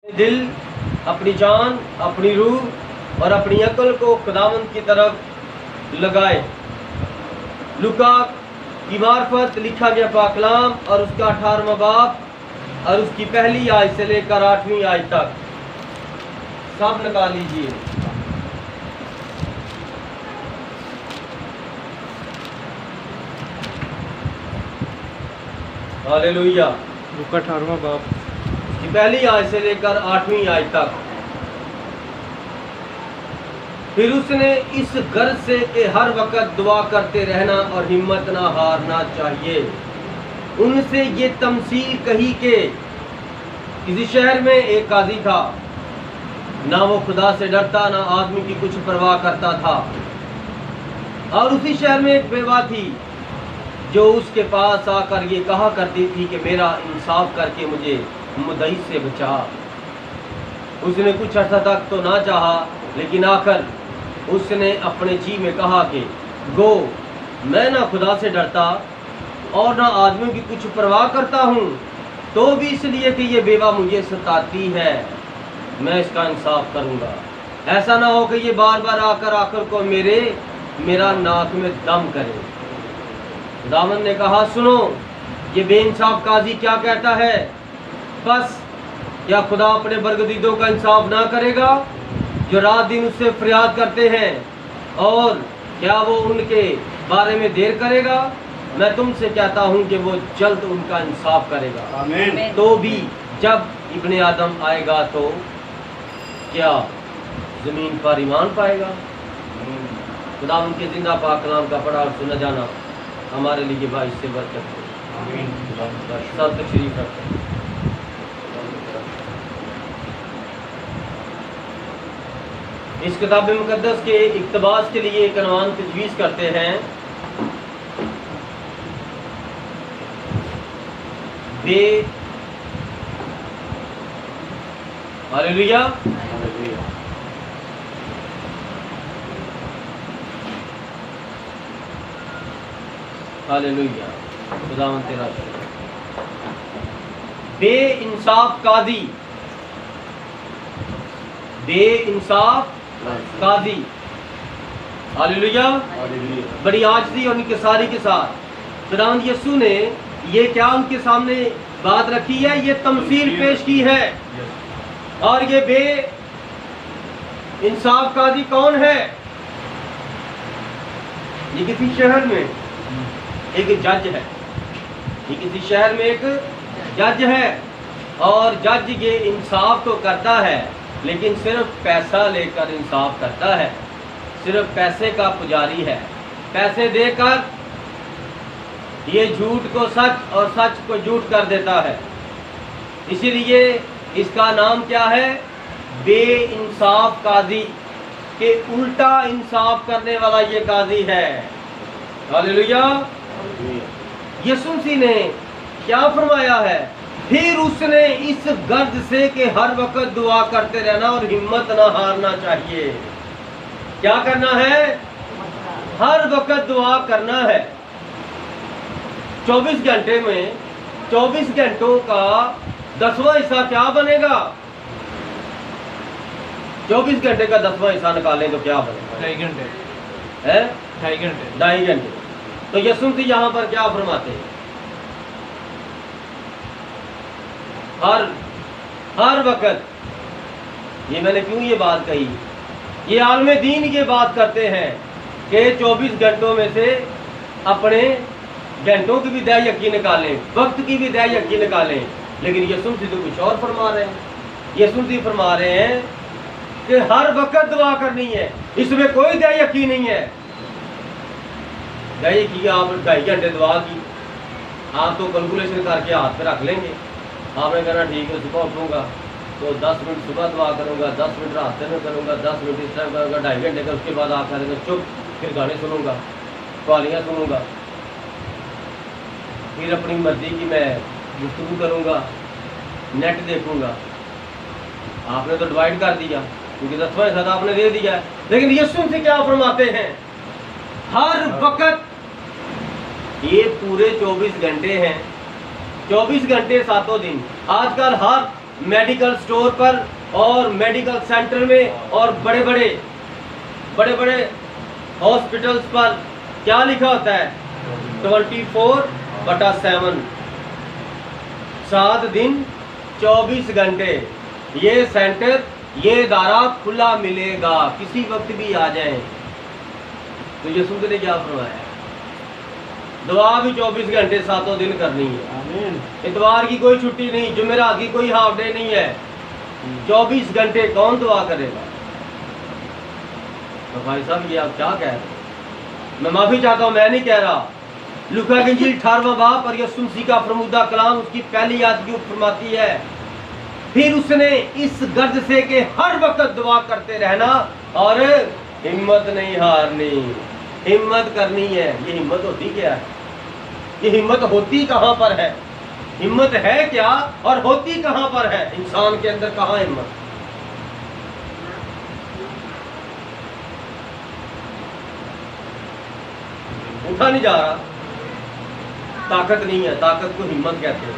दिल, अपनी जान, अपनी रूह और अपनी अक्ल को खुदावंद की तरफ लगाए। लुका की मार्फत लिखा गया पाकलाम और उसका 18वां बाब और उसकी पहली आयत से लेकर 8वीं आयत तक सब निकाल लीजिए। हालेलुया। लुका 18वां बाब उसकी पहली आयत से लेकर 8वीं आयत तक। फिर उसने इस गर्ज से कि हर वक्त दुआ करते रहना और हिम्मत ना हारना चाहिए, उनसे ये तमसील कही कि किसी शहर में एक काजी था, ना वो खुदा से डरता ना आदमी की कुछ परवाह करता था। और उसी शहर में एक बेवा थी जो उसके पास आकर ये कहा करती थी कि मेरा इंसाफ करके मुझे मुद्दई से बचा। उसने कुछ अर्सा तक तो ना चाहा, लेकिन आखिर उसने अपने जी में कहा कि गो, मैं ना खुदा से डरता और ना आदमियों की कुछ परवाह करता हूँ, तो भी इसलिए कि ये बेवा मुझे सताती है मैं इसका इंसाफ करूँगा। ऐसा ना हो कि ये बार बार आकर आखिर को मेरा नाक में दम करे। खुदावंद ने कहा, सुनो, ये बेइंसाफ काजी क्या कहता है। बस क्या खुदा अपने बरगदीदों का इंसाफ ना करेगा जो रात दिन उससे फरियाद करते हैं, और क्या वो उनके बारे में देर करेगा। मैं तुमसे कहता हूँ कि वो जल्द उनका इंसाफ करेगा। आमीन। तो भी जब इब्ने आदम आएगा तो क्या जमीन पर ईमान पाएगा। खुदा उनके जिंदा पाक कलाम का पढ़ा और सुना जाना हमारे लिए भाई से बरकत है। सब तशरीफ रखते हैं। इस किताब मुकद्दस के इक्तबास के लिए एक अनवान तजवीज़ करते हैं, बे हालेलुया हालेलुया। खुदावंद तेरा शुक्र। बेइंसाफ काजी, बेइंसाफ काजी। हालेलुया। बड़ी आजिज़ी और इंकिसारी के साथ खुदावंद यीशु ने ये क्या उनके सामने बात रखी है, ये तमसील पेश की है। और ये बे इंसाफ काजी कौन है। ये किसी शहर में एक जज है, ये किसी शहर में एक जज है, और जज ये इंसाफ तो करता है लेकिन सिर्फ पैसा लेकर इंसाफ करता है, सिर्फ पैसे का पुजारी है। पैसे देकर ये झूठ को सच और सच को झूठ कर देता है। इसीलिए इसका नाम क्या है, बेइंसाफ काजी, के उल्टा इंसाफ करने वाला ये काजी है। हालेलुया। यीशु मसीह ने क्या फरमाया है, फिर उसने इस गर्ज से कि हर वक्त दुआ करते रहना और हिम्मत ना हारना चाहिए। क्या करना है, हर वक्त दुआ करना है। 24 घंटे में 24 घंटों का 10वां हिस्सा क्या बनेगा। 24 घंटे का 10वां हिस्सा निकालें तो क्या बनेगा, 2.5 घंटे है 2.5 घंटे 2.5 घंटे। तो यीशु मसीह यहाँ पर क्या फरमाते हैं, हर वक्त। ये मैंने क्यों ये बात कही, ये आलम दीन ये बात करते हैं कि 24 घंटों में से अपने घंटों की भी दया यकी निकालें, वक्त की भी दया यकी निकालें। लेकिन यीशु मसीह तो कुछ और फरमा रहे हैं। यीशु मसीह फरमा रहे हैं कि हर वक्त दुआ करनी है, इसमें कोई दया यकी नहीं है। दया की आप 2.5 घंटे दुआ की, आप तो कैलकुलेशन करके हाथ पे रख लेंगे। आपने कहना ठीक है, सुबह उठूँगा तो 10 मिनट सुबह दुआ करूँगा, 10 मिनट रात में करूँगा, 10 मिनट इस टाइम करूँगा, 2.5 घंटे का। उसके बाद आप करेंगे चुप, फिर गाने सुनूंगा, कहानियाँ सुनूंगा, फिर अपनी मर्जी की मैं गुफ्तगू करूँगा, नेट देखूँगा। आपने तो डिवाइड कर दिया, क्योंकि 10वां हिस्सा आपने दे दिया। लेकिन यीशु से क्या फरमाते हैं, हर वक्त। ये पूरे 24 घंटे हैं, 24 घंटे 7 दिन। आजकल मेडिकल स्टोर पर और मेडिकल सेंटर में और बड़े बड़े हॉस्पिटल्स पर क्या लिखा होता है? 24/7, 7 दिन 24 घंटे ये सेंटर, ये दारा खुला मिलेगा, किसी वक्त भी आ जाए। तो यीशु ने क्या फरमाया? दुआ भी 24 घंटे 7 दिन करनी है। इतवार की कोई छुट्टी नहीं, जुमेरात की कोई हाफ डे नहीं है। 24 घंटे कौन दुआ करेगा? तो भाई साहब ये आप क्या कह रहे हैं? मैं माफी चाहता हूं, मैं नहीं कह रहा। लूका की इंजील 18वां बाब और यीशु मसीह का फरमूदा कलाम उसकी पहली याद की फरमाती है, फिर उसने इस गर्ज से कि हर वक्त दुआ करते रहना और हिम्मत नहीं हारनी। हिम्मत करनी है। ये हिम्मत होती क्या है? ये हिम्मत होती कहां पर है? हिम्मत है क्या और होती कहां पर है? इंसान के अंदर कहां हिम्मत? उठा नहीं जा रहा, ताकत नहीं है। ताकत को हिम्मत कहते हैं।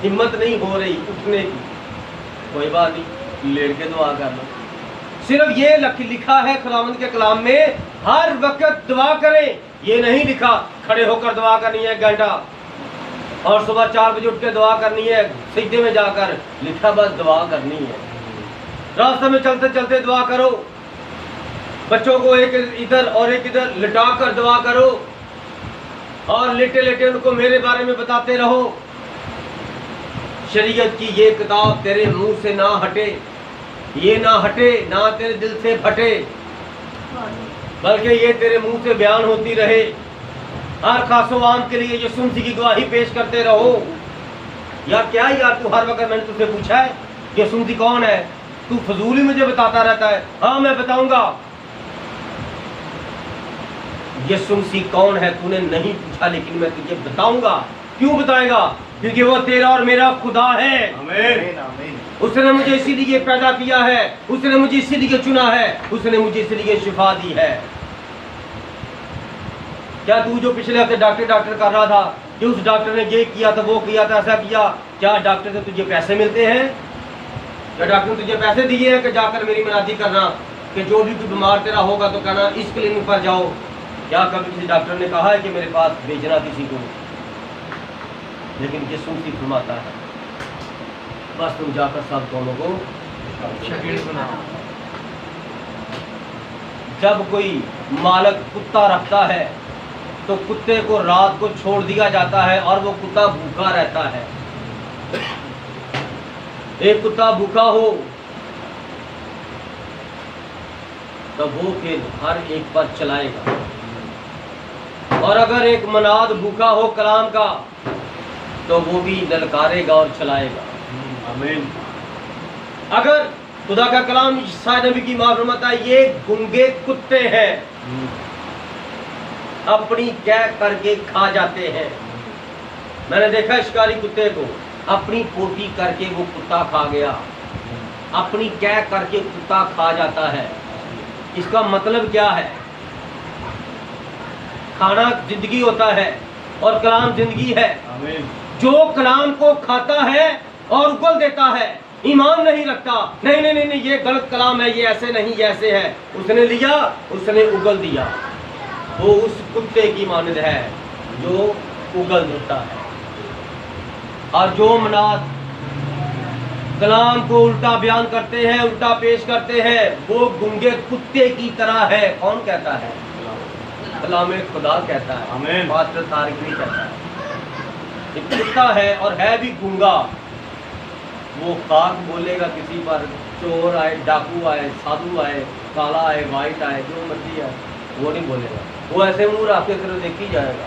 हिम्मत नहीं हो रही उठने की, कोई बात नहीं, लेट के दुआ कर लो। सिर्फ ये लिखा है खुदावंद के कलाम में, हर वक्त दुआ करें। ये नहीं लिखा खड़े होकर दुआ करनी है 1 घंटा और सुबह 4 बजे उठ के दुआ करनी है, सिजदे में जाकर। लिखा बस दुआ करनी है। रास्ते में चलते चलते दुआ करो, बच्चों को एक इधर और एक इधर लिटा कर दुआ करो और लेटे लेटे उनको मेरे बारे में बताते रहो। शरीयत की ये किताब तेरे मुंह से ना हटे, ये ना हटे, ना तेरे दिल से फटे, बल्कि ये तेरे मुंह से बयान होती रहे। हर खासोवाम के लिए यीशु मसीह की गवाही पेश करते रहो। यार क्या यार, तू हर वक्त, मैंने तुझसे पूछा है यीशु मसीह कौन है? तू फजूल ही मुझे बताता रहता है। हाँ मैं बताऊंगा यीशु मसीह कौन है। तूने नहीं पूछा लेकिन मैं तुझे बताऊंगा। क्यों बताएगा? क्योंकि वो तेरा और मेरा खुदा है। आमीन। उसने मुझे इसीलिए पैदा किया है, उसने मुझे इसीलिए चुना है, उसने मुझे इसीलिए शिफा दी है। क्या तू जो पिछले हफ्ते डॉक्टर कर रहा था कि उस डॉक्टर ने ये किया था, वो किया था, ऐसा किया, क्या डॉक्टर से तुझे पैसे मिलते हैं? क्या डॉक्टर ने तुझे पैसे दिए हैं कि जाकर मेरी मनादी करना कि जो भी कोई बीमार तेरा होगा तो कहना इस क्लिनिक पर जाओ? क्या कभी किसी डॉक्टर ने कहा है कि मेरे पास भेजना किसी को? लेकिन यीशु मसीह फरमाता है बस तुम जाकर सब दोनों को शागिर्द बनाओ। जब कोई मालिक कुत्ता रखता है तो कुत्ते को रात को छोड़ दिया जाता है और वो कुत्ता भूखा रहता है। एक कुत्ता भूखा हो तो वो फिर हर एक पर चलाएगा, और अगर एक मनाद भूखा हो कलाम का तो वो भी ललकारेगा और चलाएगा। आमीन। अगर खुदा का कलाम ईसा नबी की मालूमात है, ये गूंगे कुत्ते हैं, अपनी कह करके खा जाते हैं। मैंने देखा शिकारी कुत्ते को, अपनी पोटी करके वो कुत्ता खा गया, अपनी कह करके कुत्ता खा जाता है। इसका मतलब क्या है? खाना जिंदगी होता है और कलाम जिंदगी है। आमीन। जो कलाम को खाता है और उगल देता है, ईमान नहीं रखता, नहीं नहीं नहीं नहीं ये गलत कलाम है, ये ऐसे नहीं, ये ऐसे है, उसने लिया, उसने उगल दिया, वो उस कुत्ते की मानद है जो उगल देता है। और जो मनाद कलाम को उल्टा बयान करते हैं, उल्टा पेश करते हैं, वो गूंगे कुत्ते की तरह है। कौन कहता है? कलाम खुदा कहता है। आमीन। पास्टर तारिक नहीं कहता है। एक कुत्ता है और है भी गूंगा। वो खाक बोलेगा किसी पर, चोर आए, डाकू आए, साधु आए, काला आए, वाइट आए, जो मर्जी आए, वो नहीं बोलेगा। वो ऐसे मुंह आपके तरफ देख ही जाएगा।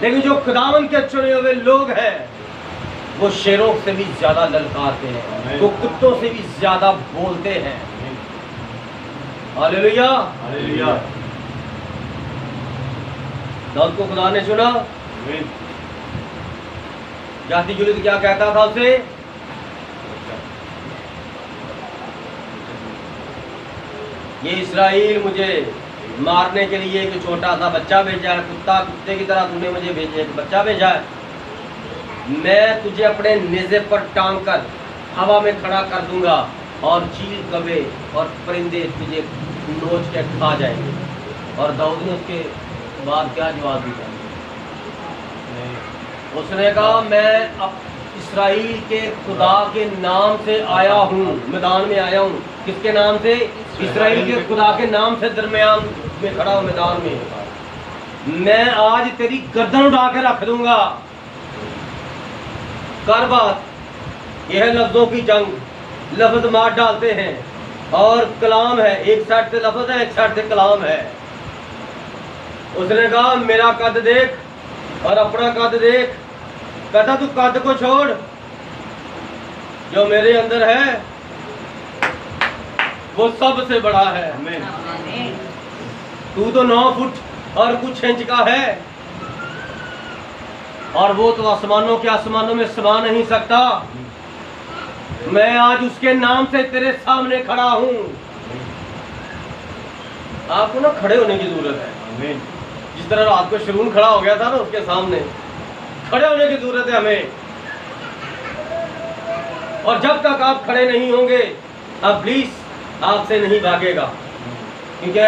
लेकिन जो खुदावन के चुने हुए लोग हैं वो शेरों से भी ज्यादा ललकारते हैं, वो कुत्तों से भी ज्यादा बोलते हैं। हालेलुया। हालेलुया। दाऊद को खुदा ने सुना। जाति जुलित क्या कहता था उसे? ये इस्राएल मुझे मारने के लिए एक छोटा सा बच्चा भेजा है, कुत्ते की तरह तूने मुझे भेजा, एक बच्चा भेजा है। मैं तुझे अपने नेज़े पर टांग कर हवा में खड़ा कर दूंगा और चील कबे और परिंदे तुझे नोच के खा जाएंगे। और दाऊद ने उसके बाद क्या जवाब दिया? उसने कहा मैं अब इस्राइल के खुदा के नाम से आया हूँ, मैदान में आया हूँ। किसके नाम से? इस्राइल के खुदा के नाम से दरमियान में खड़ा हूँ, मैदान में। मैं आज तेरी गर्दन उठा के रख दूंगा। कर बात। यह है लफ्जों की जंग, लफ्ज मार डालते हैं और कलाम है, एक साइड से लफ्ज है, एक साइड से कलाम है। उसने कहा मेरा कद देख और अपना कद देख। कहता तू कद को छोड़, जो मेरे अंदर है वो सबसे बड़ा है। तू तो 9 फुट और कुछ इंच का है और वो तो आसमानों के आसमानों में समा नहीं सकता। मैं आज उसके नाम से तेरे सामने खड़ा हूं। आपको ना खड़े होने की जरूरत है। जिस तरह रात को शरून खड़ा हो गया था ना उसके सामने, खड़े होने की जरूरत है हमें। और जब तक आप खड़े नहीं होंगे इब्लीस आपसे नहीं भागेगा। क्योंकि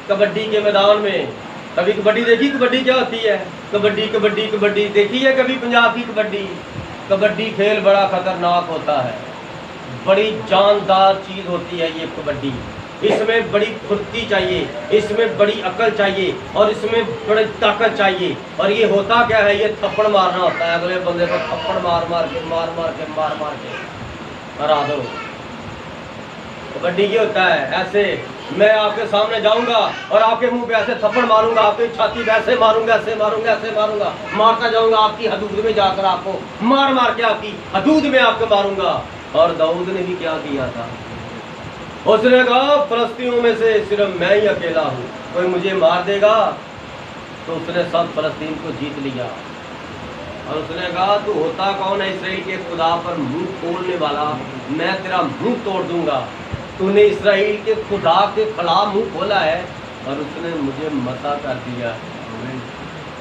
कबड्डी के मैदान में, कभी कबड्डी देखी? कबड्डी क्या होती है? कबड्डी कबड्डी कबड्डी देखी है कभी पंजाब की कबड्डी? कबड्डी खेल बड़ा खतरनाक होता है, बड़ी जानदार चीज होती है ये कबड्डी। इसमें बड़ी फुर्ती चाहिए, इसमें बड़ी अकल चाहिए और इसमें बड़ी ताकत चाहिए। और ये होता क्या है? ये थप्पड़ मारना होता है, अगले बंदे को थप्पड़ मार मार के हरा दो। कबड्डी ये होता है ऐसे, मैं आपके सामने जाऊंगा और आपके मुंह पे ऐसे थप्पड़ मारूंगा, आपकी छाती पे ऐसे मारूंगा, ऐसे मारूंगा, ऐसे मारूंगा, मारता जाऊंगा आपकी हदूद में जाकर, आपको मार मार के आपकी हदूद में आपको मारूंगा। और दाऊद ने भी क्या किया था? उसने कहा फलस्तीनियों में से सिर्फ मैं ही अकेला हूँ, कोई मुझे मार देगा। तो उसने सब फलस्तीन को जीत लिया। और उसने कहा तू होता कौन है इस्राएल के खुदा पर मुंह खोलने वाला? मैं तेरा मुंह तोड़ दूंगा। तूने इस्राएल के खुदा के खिलाफ मुंह खोला है और उसने मुझे मसा कर दिया।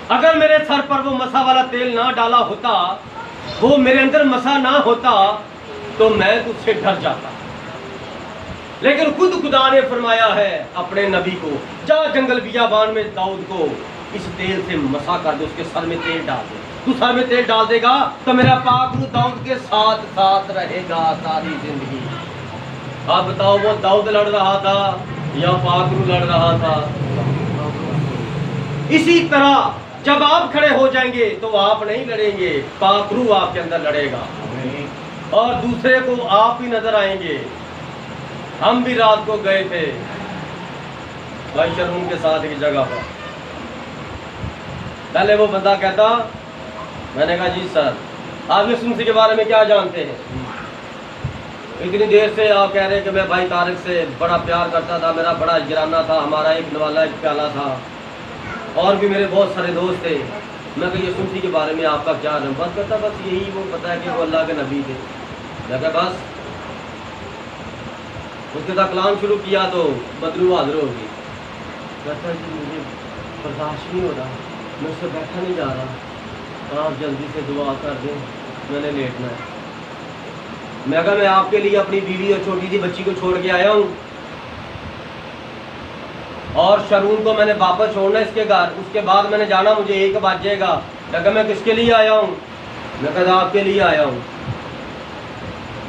अगर मेरे सर पर वो मसा वाला तेल ना डाला होता, वो मेरे अंदर मसा ना होता, तो मैं तुझसे डर जाता। लेकिन खुद खुदा ने फरमाया है अपने नबी को, जा जंगल बियाबान में दाऊद को इस तेल से मसा कर दे, उसके सर में तेल डाल दे। तू सर में तेल डाल देगा तो मेरा पाक रूह दाऊद के साथ साथ रहेगा सारी जिंदगी। आप बताओ वो दाऊद लड़ रहा था या पाक रूह लड़ रहा था? इसी तरह जब आप खड़े हो जाएंगे तो आप नहीं लड़ेंगे, पाक रूह आपके अंदर लड़ेगा और दूसरे को आप ही नजर आएंगे। हम भी रात को गए थे भाई शर्मून के साथ एक जगह पर। पहले वो बंदा कहता, मैंने कहा जी सर आप यीशु मसीह के बारे में क्या जानते हैं? इतनी देर से आप कह रहे हैं कि मैं भाई तारिक से बड़ा प्यार करता था, मेरा बड़ा जराना था, हमारा एक नवाला एक प्याला था और भी मेरे बहुत सारे दोस्त थे। मैं कहा यीशु मसीह के बारे में आपका क्या नाम? बस कहता बस यही वो पता है कि वो अल्लाह के नबी थे। मैं कहा बस। उसके साथ कलाम शुरू किया तो बदलू हाजिर होगी। कहता जी मुझे बर्दाश्त नहीं हो रहा, मैं उससे बैठा नहीं जा रहा, आप जल्दी से दुआ कर दें, मैंने लेटना है। मैं कहा मैं आपके लिए अपनी बीवी और छोटी सी बच्ची को छोड़ के आया हूँ और शरून को मैंने वापस छोड़ना इसके घर, उसके बाद मैंने जाना, मुझे 1 बजेगा। मैं कहा मैं किसके लिए आया हूँ? मैं कहा आपके लिए आया हूँ।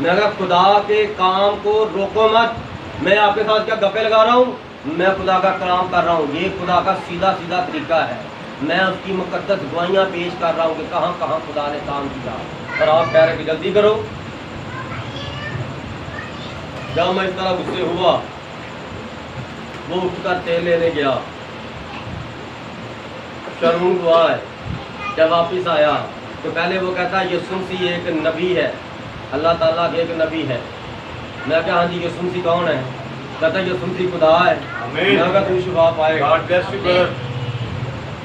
मैं कहा खुदा के काम को रोको मत, मैं आपके साथ क्या गप्पे लगा रहा हूँ? मैं खुदा का कलाम कर रहा हूँ, ये खुदा का सीधा सीधा तरीका है। मैं उसकी मुकद्दस दुआइयाँ पेश कर रहा हूँ कि कहाँ कहाँ खुदा ने काम किया और आप कह रहे कि जल्दी करो। जब मैं इस तरह गुस्से हुआ वो उठकर तेल लेने गया, शर्मून को आए। जब वापिस आया तो पहले वो कहता यीशु मसीह एक नबी है, अल्लाह ताला के एक नबी है। मैं क्या हाँ जी यीशु मसीह कौन है? कहता यीशु मसीह खुदा है। मैं कहा तू शिफा पाएगा।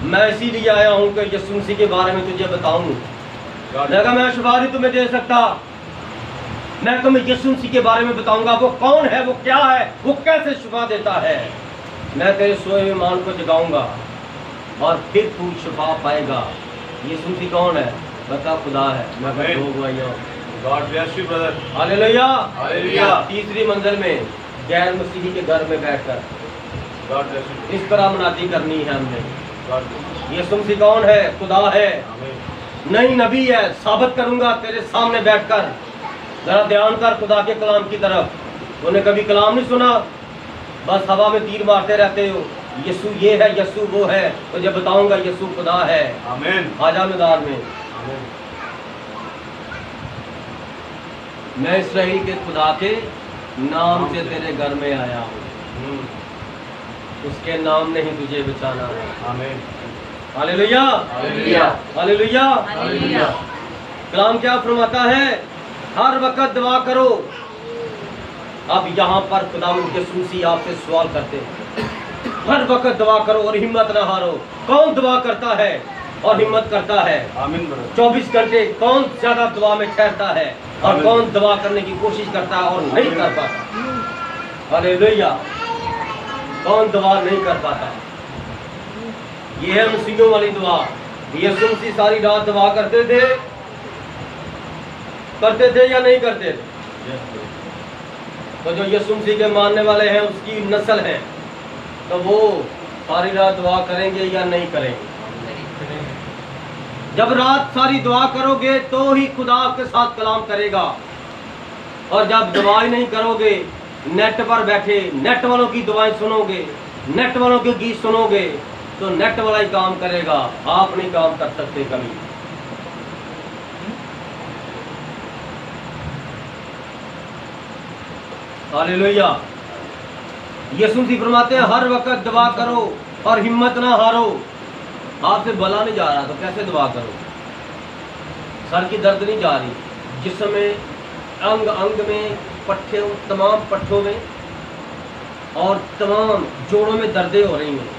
मैं इसीलिए आया हूँ कि यीशु मसीह के बारे में तुझे बताऊँ। मैं कहा मैं शिफा नहीं तुम्हें दे सकता, मैं तुम्हें यीशु मसीह के बारे में बताऊंगा, वो कौन है, वो क्या है, वो कैसे शिफा देता है। मैं तेरे सोए हुए ईमान को जगाऊंगा और फिर तू शिफा पाएगा। यीशु मसीह कौन है? बता खुदा है। मैं 2 गवाहियाँ God bless you, brother. Hallelujah. Hallelujah. तीसरी मंजिल में गैर मसीही के घर में बैठकर God bless you. इस तरह मुनादी करनी है हमने। God bless you. यीशु मसीह कौन है? खुदा है, Amen. नहीं नबी है। साबित करूंगा तेरे सामने बैठकर। जरा ध्यान कर खुदा के कलाम की तरफ। उन्हें कभी कलाम नहीं सुना, बस हवा में तीर मारते रहते हो। यीशु ये है, यीशु वो है, तुझे बताऊंगा यीशु खुदा है। Amen. आजा मैदान में। Amen. मैं इसराइल के खुदा के नाम से तेरे घर में आया हूँ, उसके नाम ने ही तुझे बचाना है। Amen. Hallelujah, hallelujah. Hallelujah. Hallelujah. कलाम क्या फरमाता है? हर वक्त दुआ करो। अब यहाँ पर खुदावंद के सूसी आपसे सवाल करते हैं, हर वक्त दुआ करो और हिम्मत न हारो। कौन दुआ करता है और हिम्मत करता है? Amen, brother. 24 घंटे कौन ज्यादा दुआ में ठहरता है और आमीन। कौन दुआ करने की कोशिश करता है और नहीं कर पाता? हालेलुया। कौन दुआ नहीं कर पाता? ये है मसीहों वाली दुआ। यीशु मसीह सारी रात दुआ करते थे या नहीं करते थे? Yes, brother. तो जो यीशु मसीह के मानने वाले हैं, उसकी नस्ल है, तो वो सारी रात दुआ करेंगे या नहीं करेंगे? जब रात सारी दुआ करोगे तो ही खुदा आपके साथ कलाम करेगा। और जब दुआ ही नहीं करोगे, नेट पर बैठे नेट वालों की दुआएं सुनोगे, नेट वालों के गीत सुनोगे, तो नेट वाला ही काम करेगा, आप नहीं काम कर सकते कभी। हालेलुया। यीशु मसीह फरमाते हैं हर वक्त दुआ करो और हिम्मत ना हारो। आपसे भला नहीं जा रहा तो कैसे दुआ करो? सर की दर्द नहीं जा रही, जिस्म में, अंग अंग में, पट्ठों, तमाम पट्ठों में और तमाम जोड़ों में दर्दें हो रही हैं,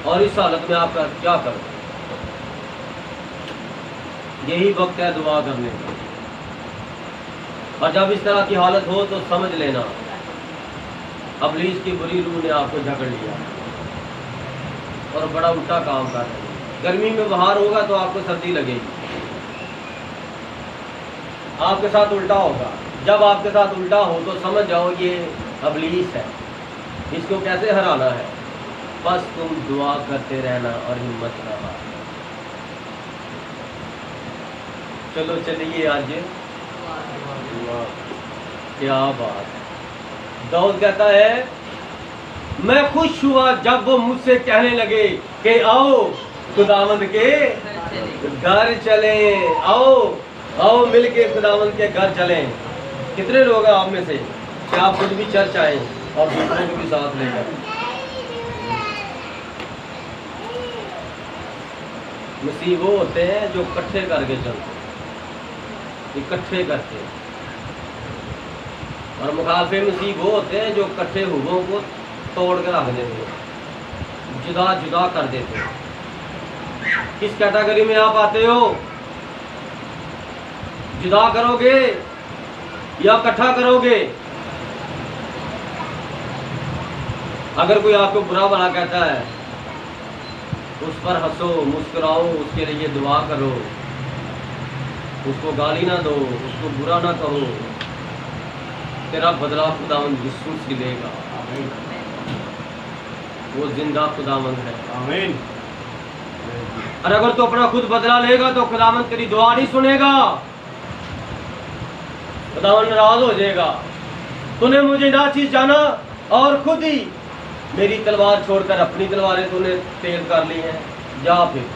और इस हालत में आप क्या करो? यही वक्त है दुआ करने का। और जब इस तरह की हालत हो तो समझ लेना इब्लीस की बुरी रूह ने आपको जकड़ लिया और बड़ा उल्टा काम कर रहा है। गर्मी में बाहर होगा तो आपको सर्दी लगेगी, आपके साथ उल्टा होगा। जब आपके साथ उल्टा हो तो समझ जाओ ये इब्लीस है, इसको कैसे हराना है। बस तुम दुआ करते रहना और हिम्मत ना हारना। चलो चलिए आज क्या बात है। दाऊद कहता है मैं खुश हुआ जब वो मुझसे कहने लगे कि आओ खुदावंद के घर चले, आओ आओ मिलके खुदावंद के घर चलें। कितने लोग हैं आप में से कि आप खुद भी चर्च आए और दूसरों को भी साथ लेकर? मसीह वो होते हैं जो इकट्ठे करके चलते, इकट्ठे करते हैं। और मुखालफे मसीह वो होते हैं जो इकट्ठे हुओं को तोड़ कर रख देते हैं, जुदा जुदा कर देते हैं। किस कैटेगरी में आप आते हो? जुदा करोगे या इकट्ठा करोगे? अगर कोई आपको बुरा भला कहता है, उस पर हंसो, मुस्कुराओ, उसके लिए दुआ करो, उसको गाली ना दो, उसको बुरा ना कहो। तेरा बदला खुदावंद यीशु से लेगा। वो जिंदा खुदावंद है। आमीन। और अगर तू अपना खुद बदला लेगा तो खुदावंद तेरी दुआ नहीं सुनेगा, खुदावंद नाराज हो जाएगा। तूने मुझे नाचीज जाना और खुद ही मेरी तलवार छोड़कर अपनी तलवारें तूने तेज कर ली हैं। जा फिर,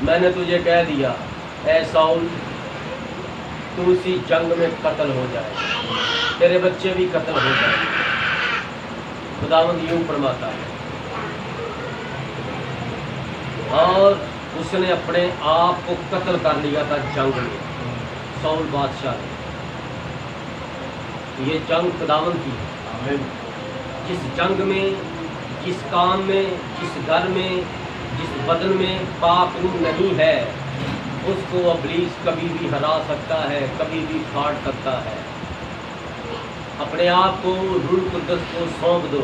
मैंने तुझे कह दिया ऐ साउल, तू इसी जंग में कत्ल हो जाए, तेरे बच्चे भी कत्ल हो जाए। खुदावंद यूं फरमाता है। और उसने अपने आप को कत्ल कर लिया था जंग में, साउल बादशाह ने। ये जंग खुदावंद की है। आमीन। जिस जंग में, जिस काम में, जिस घर में, जिस बदन में पाप रूह नहीं है, उसको इब्लीस कभी भी हरा सकता है, कभी भी फाड़ सकता है। अपने आप को रूह कुद्दस को सौंप दो।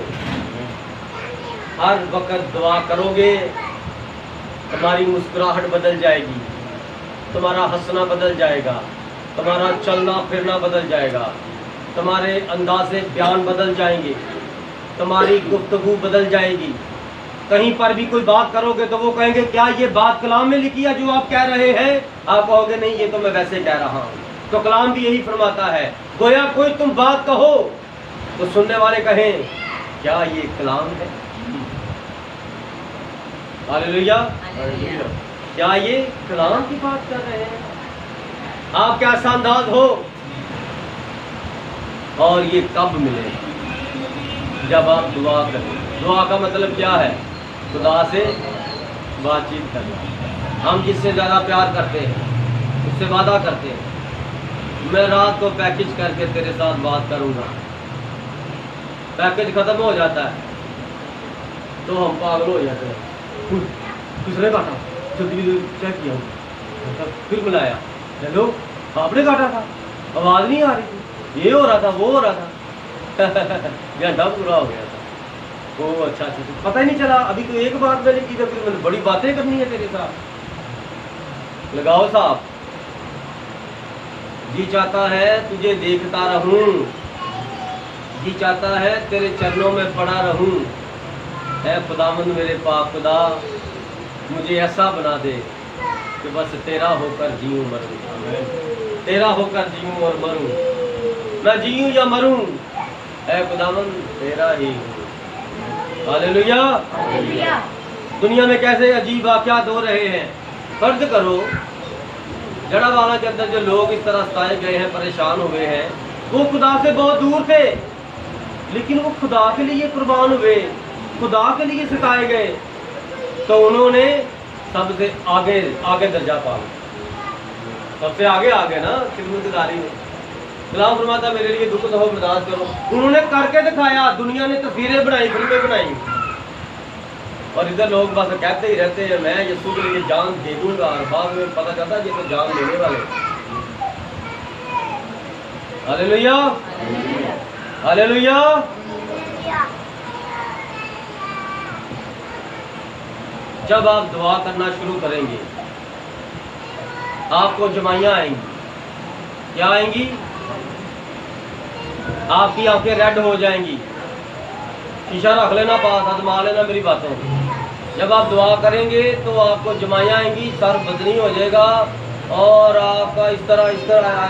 हर वक्त दुआ करोगे, तुम्हारी मुस्कुराहट बदल जाएगी। तुम्हारा हंसना बदल जाएगा, तुम्हारा चलना फिरना बदल जाएगा, तुम्हारे अंदाज़े बयान बदल जाएंगे, तुम्हारी गुफ्तगू बदल जाएगी। कहीं पर भी कोई बात करोगे तो वो कहेंगे क्या ये बात कलाम में लिखी है जो आप कह रहे हैं? आप कहोगे नहीं, ये तो मैं वैसे कह रहा हूँ। तो कलाम भी यही फरमाता है, गोया कोई तुम बात कहो तो सुनने वाले कहें क्या ये कलाम है? हालेलुया। क्या ये कलाम की बात कर रहे हैं? आप क्या अंदाज हो? और ये कब मिले? जब आप दुआ करें। दुआ का मतलब क्या है? खुदा से बातचीत करना। हम जिससे ज़्यादा प्यार करते हैं उससे वादा करते हैं, मैं रात को पैकेज करके तेरे साथ बात करूँगा। पैकेज ख़त्म हो जाता है तो हम पागल हो जाते हैं। किसने काटा? जल्दी चेक किया, फिर बुलाया, हेलो आपने काटा था, आवाज़ नहीं आ रही थी, ये हो रहा था वो हो रहा था। घंटा पूरा हो गया था। ओ अच्छा, पता ही नहीं चला। अभी तो एक बात मैंने की, तो फिर मैंने बड़ी बातें करनी है तेरे साथ। लगाओ साहब। जी चाहता है तुझे देखता रहूं, जी चाहता है तेरे चरणों में पड़ा रहूं। ऐ खुदावंद मेरे पाक खुदा, मुझे ऐसा बना दे कि बस तेरा होकर जीऊं मरूं, तेरा होकर जीऊं और मरूं। मैं जीऊं या मरूं, ऐ खुदावंद तेरा ही हूँ। हालेलुया। दुनिया में कैसे अजीब वाक़यात हो रहे हैं। फर्ज करो जड़ावाला के अंदर जो लोग इस तरह सताए गए हैं, परेशान हुए हैं, वो खुदा से बहुत दूर थे, लेकिन वो खुदा के लिए कुर्बान हुए, खुदा के लिए सताए गए, तो उन्होंने सबसे आगे आगे दर्जा पा लिया। सबसे आगे आगे ना खिदमतगारी में। कलाम फरमाता मेरे लिए दुख सहो बर्दाश्त करो। उन्होंने करके दिखाया। दुनिया ने तस्वीरें बनाई, फिल्में बनाई, और इधर लोग बस कहते ही रहते हैं मैं यीशु के लिए जान दे दूंगा, और बाद में पता चलता है ये तो जान देने वाले। Hallelujah, hallelujah. जब आप दुआ करना शुरू करेंगे आपको जमाइयाँ आएंगी। क्या आएंगी? आपकी आंखें रेड हो जाएंगी। शीशा रख लेना पास, आजमा लेना मेरी बातों। जब आप दुआ करेंगे तो आपको जमाइयाँ आएंगी, सर बदनी हो जाएगा, और आपका इस तरह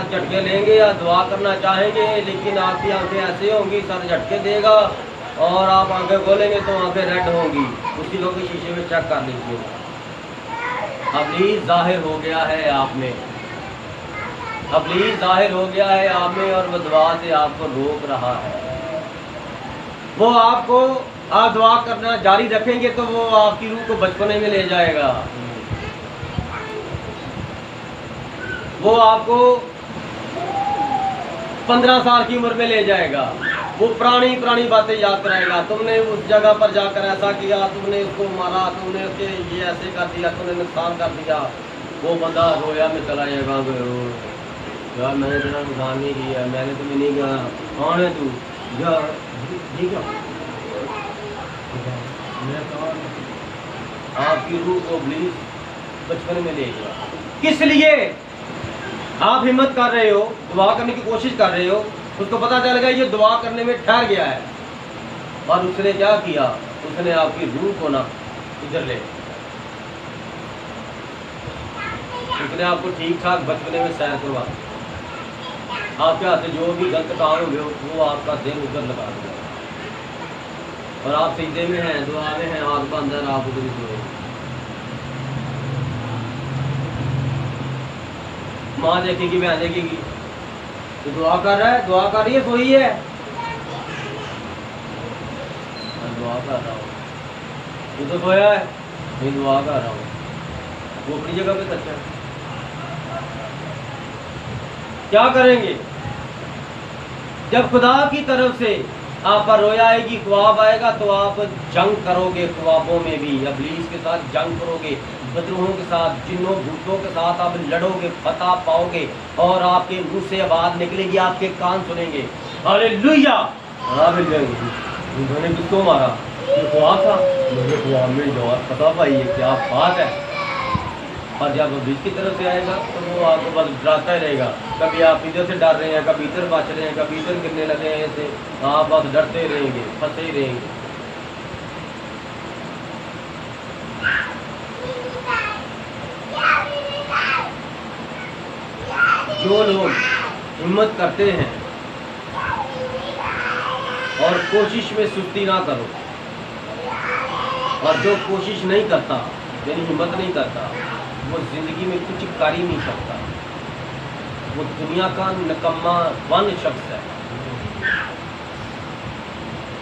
झटके लेंगे या दुआ करना चाहेंगे, लेकिन आपकी आंखें ऐसे होंगी, सर झटके देगा, और आप आंखें खोलेंगे तो आंखें रेड होंगी। उसी लोग के शीशे में चेक कर लीजिए। अब्लीस जाहिर हो गया है आप में, अब्लीस जाहिर हो गया है आप में, और वह दुआ से आपको रोक रहा है। वो आपको, आप दुआ करना जारी रखेंगे तो वो आपकी रूह को बचपने में ले जाएगा। वो आपको 15 साल की उम्र में ले जाएगा। वो पुरानी पुरानी बातें याद कराएगा। तुमने उस जगह पर जाकर ऐसा किया, तुमने उसको मारा, तुमने उसके ये ऐसे कर दिया, तुमने नुकसान कर दिया। वो बंदा रोया में चला जाएगा, यार मैंने तेरा नुकसान नहीं किया, मैंने तुम्हें नहीं कहा, कौन है तू? ठीक है, आपकी रूह को इब्लीस बचपन में ले गया। किस लिए आप हिम्मत कर रहे हो, दुआ करने की कोशिश कर रहे हो? उसको पता चल गया ये दुआ करने में ठहर गया है, और उसने क्या किया? उसने आपकी रूह को ना इधर ले, उसने आपको ठीक ठाक बचपने में सैर करवा, आपके हाथ से जो भी गलत काम हुए वो आपका दिन उधर लगा दिया, और आप सीधे में हैं, दुआ में हैं, हाथ का अंदर आप उधर ही सोए। माँ देखेगी, बहन देखेगी, तो दुआ कर रहा है, दुआ कर रही है, सोई है, मैं दुआ कर रहा हूँ, तू तो सोया है, मैं दुआ कर रहा हूँ। वो अपनी जगह पे सच्चा है। क्या करेंगे जब खुदा की तरफ से आप पर रोया आएगी, ख्वाब आएगा, तो आप जंग करोगे, ख्वाबों में भी इब्लीस के साथ जंग करोगे, बदरूहों के साथ, जिन्नों भूतों के साथ आप लड़ोगे, फतह पाओगे, और आपके मुंह से आवाज़ निकलेगी, आपके कान सुनेंगे। हालेलुया। उन्होंने किसको मारा? ये ख्वाब था, मुझे ख्वाब में जवाब पता पाई है, क्या बात है। और जब वो बीच की तरफ से आएगा तो वो आपको बस डराता ही रहेगा। कभी आप इधर से डर रहे हैं, कभी इधर बच रहे हैं, कभी इधर गिरने लगे हैं, ऐसे आप बस डरते ही रहेंगे, फंसे ही रहेंगे। जो लोग हिम्मत करते हैं और कोशिश में सुस्ती ना करो, और जो कोशिश नहीं करता यानी हिम्मत नहीं करता, वो जिंदगी में कुछ कर ही नहीं सकता। वो दुनिया का निकम्मा वन शख्स है,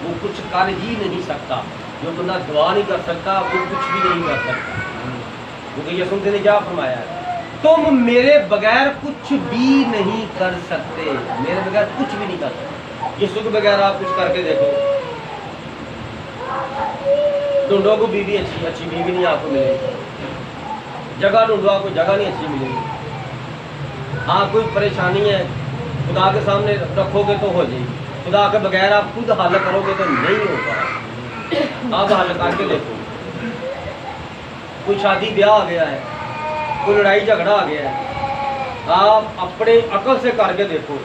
वो कुछ कर ही नहीं सकता। जो बंदा दुआ नहीं कर सकता वो कुछ भी नहीं कर सकता। क्योंकि यसुम ने क्या फरमाया है, तुम मेरे बगैर कुछ भी नहीं कर सकते, मेरे बगैर कुछ भी नहीं कर सकते। यीशु के बगैर आप कुछ करके देखो। ढूंढो को बीवी अच्छी बीवी नहीं आपको मिलेगी, जगह ढूंढो आपको जगह नहीं अच्छी मिलेगी। हाँ कोई परेशानी है खुदा के सामने रखोगे तो हो जाएगी, खुदा के बगैर आप खुद हल करोगे तो नहीं होगा। आप हल करके देखो। कोई शादी ब्याह आ गया है, कोई लड़ाई झगड़ा आ गया है, आप अपने अकल से करके देखो।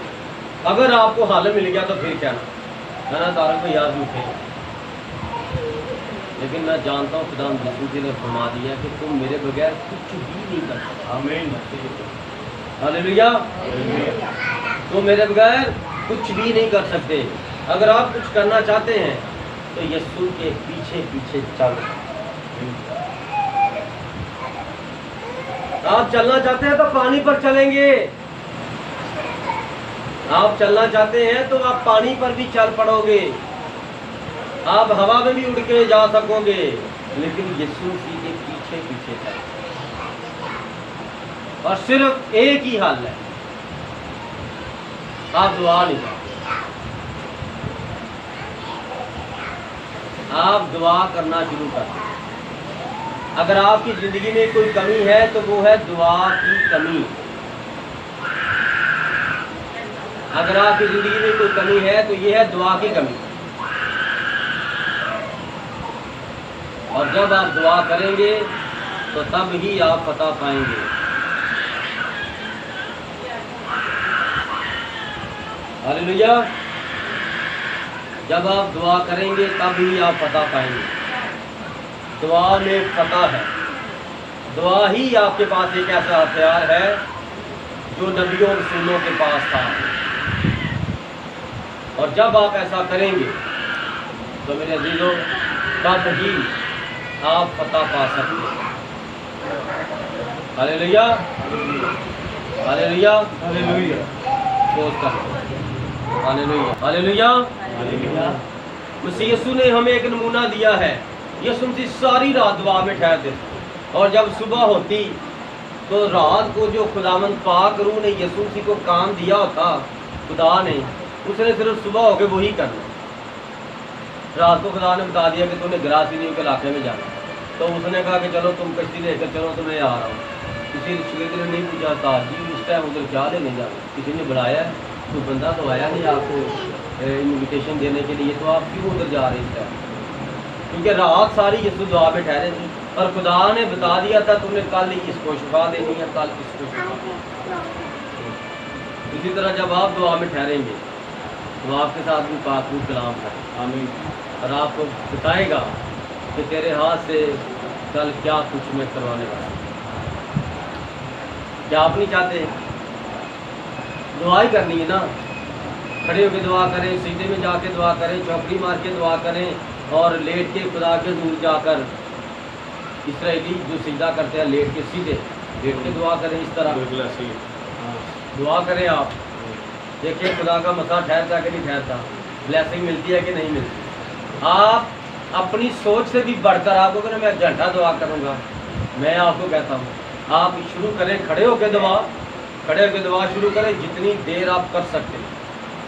अगर आपको हल मिल गया तो फिर क्या ना तारक को याद उठे। लेकिन मैं जानता हूँ खुदा यीशु ने फरमा दिया कि तुम मेरे बगैर कुछ भी नहीं कर सकते। आमीन। हालेलुया। तुम मेरे बगैर कुछ भी नहीं कर सकते। अगर आप कुछ करना चाहते हैं तो यीशु के पीछे पीछे चलो। आप चलना चाहते हैं तो पानी पर चलेंगे, आप चलना चाहते हैं तो आप पानी पर भी चल पड़ोगे, आप हवा में भी उड़ के जा सकोगे, लेकिन यीशु मसीह के पीछे पीछे चल। और सिर्फ एक ही हल है, आप दुआ नहीं करते, आप दुआ करना शुरू कर दें। अगर आपकी जिंदगी में कोई कमी है तो वो है दुआ की कमी। अगर आपकी जिंदगी में कोई कमी है तो ये है दुआ की कमी। और जब आप दुआ करेंगे तो तब ही आप फतह पाएंगे। हालेलुया। जब आप दुआ करेंगे तब ही आप फतह पाएंगे। दुआ में फतह है। दुआ ही आपके पास एक ऐसा हथियार है जो नबियों और रसूलों के पास था। और जब आप ऐसा करेंगे तो मेरे अजीजों तब ही आप फतह पा सकते हैं। Hallelujah, hallelujah, hallelujah, hallelujah, hallelujah. मसीह यीशु ने हमें एक नमूना दिया है। यीशु मसीह सारी रात दुआ में ठहरते थे, और जब सुबह होती तो रात को जो खुदावंद पाक रूह ने यीशु मसीह को काम दिया होता, खुदा ने, उसने सिर्फ सुबह होकर वही करना। रात को खुदा ने बता दिया कि तूने गरासीनियों के इलाके में जाना, तो उसने कहा कि चलो तुम कश्ती लेकर चलो, तो मैं आ रहा हूँ। किसी रिश्तेदार ने नहीं पूछा था जी उस टाइम उधर क्या लेने जाना, किसी ने बुलाया है, तो बंदा तो आया नहीं आपको इन्विटेशन देने के लिए, तो आप क्यों उधर जा रहे इस टाइम? क्योंकि रात सारी यीशु दुआ में ठहरे थे, और खुदा ने बता दिया था तुमने कल इसको शिफा देनी है, कल इसको शिफा। इसी तरह जब आप दुआ में ठहरेंगे तो आपके साथ भी पाक रूह कलाम करें, आमीन, और आपको बताएगा कि तेरे हाथ से कल क्या कुछ मैं करवाने वाला हूँ। क्या आप नहीं चाहते? दुआ ही करनी है ना। खड़े होकर दुआ करें, सीधे में जाके दुआ करें, चौकड़ी मार के दुआ करें, और लेट के खुदा के दूर जाकर, इसराइली जो सीधा करते हैं लेट के सीधे लेट के दुआ करें। इस तरह दुआ करें। आप देखिए खुदा का मसा ठहरता कि नहीं ठहरता, ब्लेसिंग मिलती है कि नहीं मिलती। आप अपनी सोच से भी बढ़कर आपको कहना मैं घंटा दुआ करूँगा, मैं आपको कहता हूँ आप शुरू करें, खड़े होकर दुआ, खड़े होकर दुआ शुरू करें जितनी देर आप कर सकते हैं।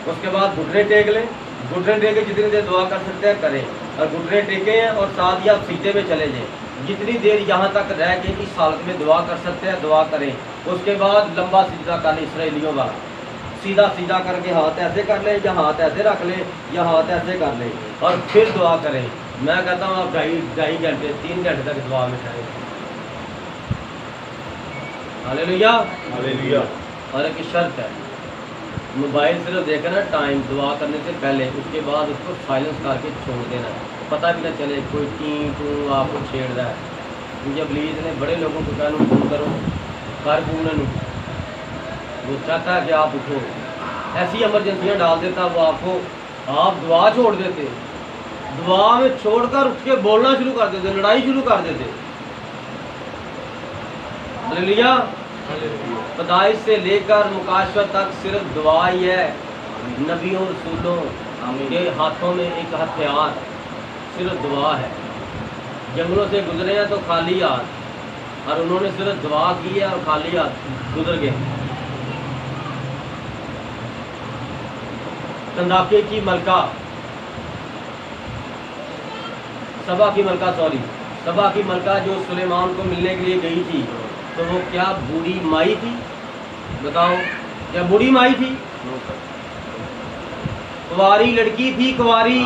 उसके बाद घुटने टेक लें, घुटने टेके जितनी देर दुआ कर सकते हैं करें, और घुटने टेके हैं और साथ ही आप सीधे में चले जाएं। जितनी देर यहाँ तक रह के इस हालत में दुआ कर सकते हैं दुआ करें। उसके बाद लंबा सीधा कर लें, इसराइलियों वाला सीधा सीधा करके हाथ ऐसे कर लें, या हाथ ऐसे रख लें, या हाथ ऐसे कर लें, और फिर दुआ करें। मैं कहता हूँ आप ढाई घंटे 3 घंटे तक दुआ में ठहरें। हालेलुया। हालेलुया। और एक शर्त है, मोबाइल सिर्फ देखा ना टाइम दुआ करने से पहले, उसके बाद उसको साइलेंस करके छोड़ देना, पता भी ना चले कोई टी टू आपको छेड़ रहा है। क्योंकि अबलीस ने बड़े लोगों को कहना फोन करो कर पूर्ण, वो चाहता है कि आप उठो, ऐसी इमरजेंसियाँ डाल देता वो आपको, आप दुआ छोड़ देते, दुआ में छोड़कर उठ के बोलना शुरू कर देते, लड़ाई शुरू कर देते। हालेलुया। पैदाइश से लेकर मुकाशवा तक सिर्फ दुआ ही है। नबियों रसूलों के हाथों में एक हथियार सिर्फ दुआ है। जंगलों से गुजरे हैं तो खाली हाथ, और उन्होंने सिर्फ दुआ की है और खाली हाथ गुजर गए। कंदाके की मलका, सबा की मलका सबा की मलका जो सुलेमान को मिलने के लिए गई थी, तो वो क्या बूढ़ी माई थी? बताओ, क्या बूढ़ी माई थी? कुंवारी लड़की थी, कुंवारी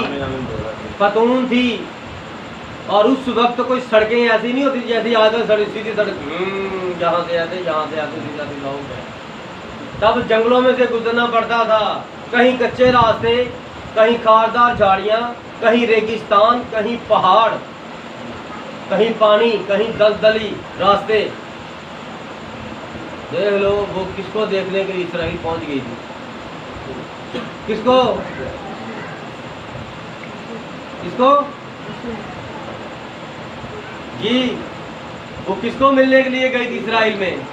खतून थी। और उस वक्त कोई सड़कें ऐसी नहीं होती जैसी आजकल सड़क, सीधी सड़क, यहाँ से आते सीधा लोग हैं। तब जंगलों में से गुजरना पड़ता था, कहीं कच्चे रास्ते, कहीं खारदार झाड़ियाँ, कहीं रेगिस्तान, कहीं पहाड़, कहीं पानी, कहीं दलदली रास्ते। देख लो वो किसको देखने के लिए इस्राइल पहुंच गई थी? किसको? जी, वो किसको मिलने के लिए गई थी इस्राइल में?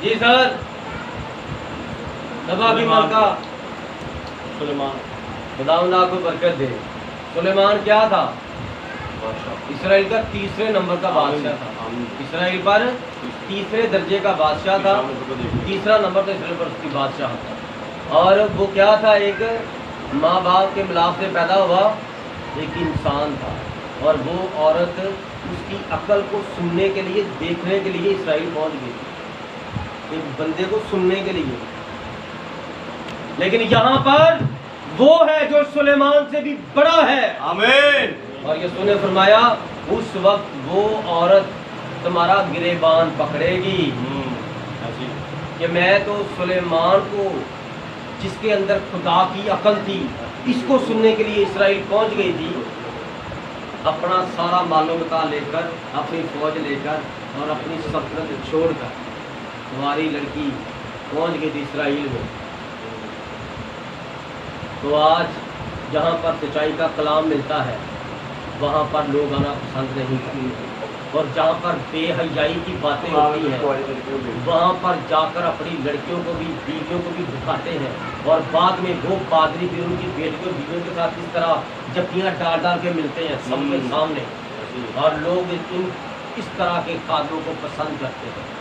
जी सर, सबा की मलका सुलेमान। खुदावंद आपको बरकत दे। सुलेमान क्या था? इस्राइल का तीसरे नंबर का बादशाह था। इस्राइल पर तीसरे दर्जे का बादशाह था, तीसरा नंबर तो इस्राइल पर उसकी बादशाह था। और वो क्या था? एक माँ बाप के मिलाप से पैदा हुआ एक इंसान था, और वो औरत उसकी अकल को सुनने के लिए, देखने के लिए इस्राइल पहुंच गई, एक बंदे को सुनने के लिए। लेकिन यहाँ पर वो है जो सुलेमान से भी बड़ा है। आमीन। और ये सुने फरमाया, उस वक्त वो औरत तुम्हारा गिरेबान पकड़ेगी। कि मैं तो सुलेमान को, जिसके अंदर खुदा की अकल थी, इसको सुनने के लिए इस्राइल पहुंच गई थी, अपना सारा मालूम का लेकर, अपनी फौज लेकर और अपनी सल्तनत छोड़कर तुम्हारी लड़की पहुंच गई थी इस्राइल में। तो आज जहाँ पर सच्चाई का कलाम मिलता है, वहाँ पर लोग आना पसंद नहीं करते, और जहाँ पर बेहयाई की बातें होती हैं, वहाँ पर जाकर अपनी लड़कियों को भी, बीवियों को भी दिखाते हैं, और बाद में वो पादरी फिर उनकी बेटियों बीवियों के साथ इस तरह जफ्तियाँ डाल डाल के मिलते हैं सबके सामने, और लोग इस तरह के खादों को पसंद करते हैं।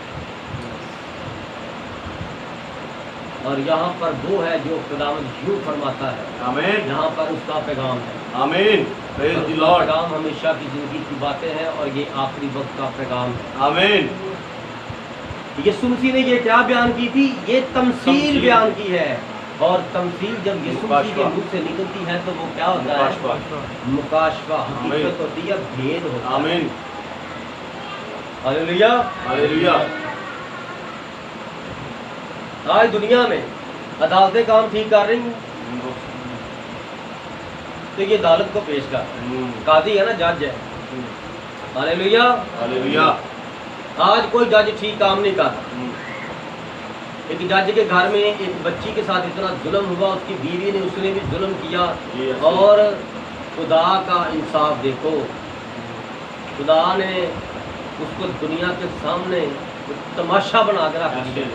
और यहाँ पर वो है जो खुदावंद यूं फरमाता है। आमीन। यहाँ पर उसका पैगाम है। आमीन। Praise the Lord. पैगाम हमेशा की जिंदगी की बातें हैं, और ये आखिरी वक्त का पैगाम है। आमीन। यीशु मसीह ने ये क्या बयान की थी? ये तमसील बयान की है। और तमसील जब यीशु मसीह के मुंह से निकलती है तो वो क्या होता है? मुकाशवा, हकीकत होती है, भेद होता है। आमीन। हालेलुया। हालेलुया। आज दुनिया में अदालतें काम ठीक कर रही हैं, तो ये अदालत को पेश कर, काजी है ना, जज है। हालेलुया। हालेलुया। आज कोई जज ठीक काम नहीं कर रहा। एक जज के घर में एक बच्ची के साथ इतना जुल्म हुआ, उसकी बीवी ने, उसने भी जुल्म किया, और खुदा का इंसाफ देखो, खुदा ने उसको दुनिया के सामने तमाशा बना के रख दिया।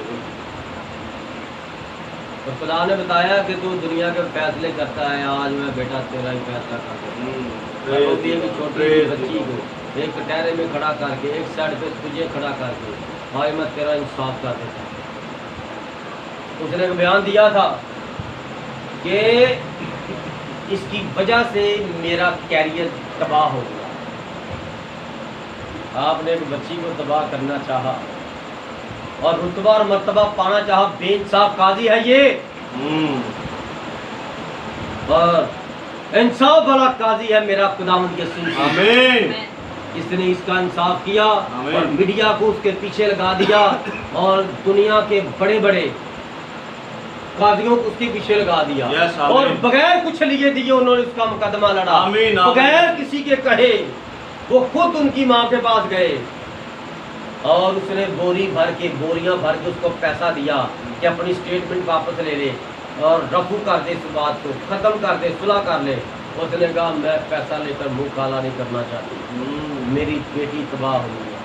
तो खुदा ने बताया कि तू दुनिया के फैसले करता है, आज मैं बेटा तेरा ही फैसला करता हूँ। छोटी बच्ची को एक कटहरे में खड़ा करके, एक साइड पे तुझे खड़ा करके, आज मैं तेरा इंसाफ कर देता हूँ। उसने एक बयान दिया था कि इसकी वजह से मेरा कैरियर तबाह हो गया। आपने एक बच्ची को तबाह करना चाहा और रुतबा और मर्तबा पाना चाहा, बेइंसाफ काजी है ये, और इंसाफ वाला काजी है मेरा खुदावंद यीशु। आमीन। इसने इसका इंसाफ किया आमीन। और मीडिया को उसके पीछे लगा दिया और दुनिया के बड़े बड़े कादियों को उसके पीछे लगा दिया Yes, आमीन। और बगैर कुछ लिए दिए उन्होंने उसका मुकदमा लड़ा। आमीन, आमीन। बगैर किसी के कहे वो खुद उनकी माँ के पास गए और उसने बोरियां भर के उसको पैसा दिया कि अपनी स्टेटमेंट वापस ले ले और रफू कर दे इस बात को, ख़त्म कर दे, सुलह कर ले। उसने कहा मैं पैसा लेकर मुंह काला नहीं करना चाहती, मेरी बेटी तबाह हुई है,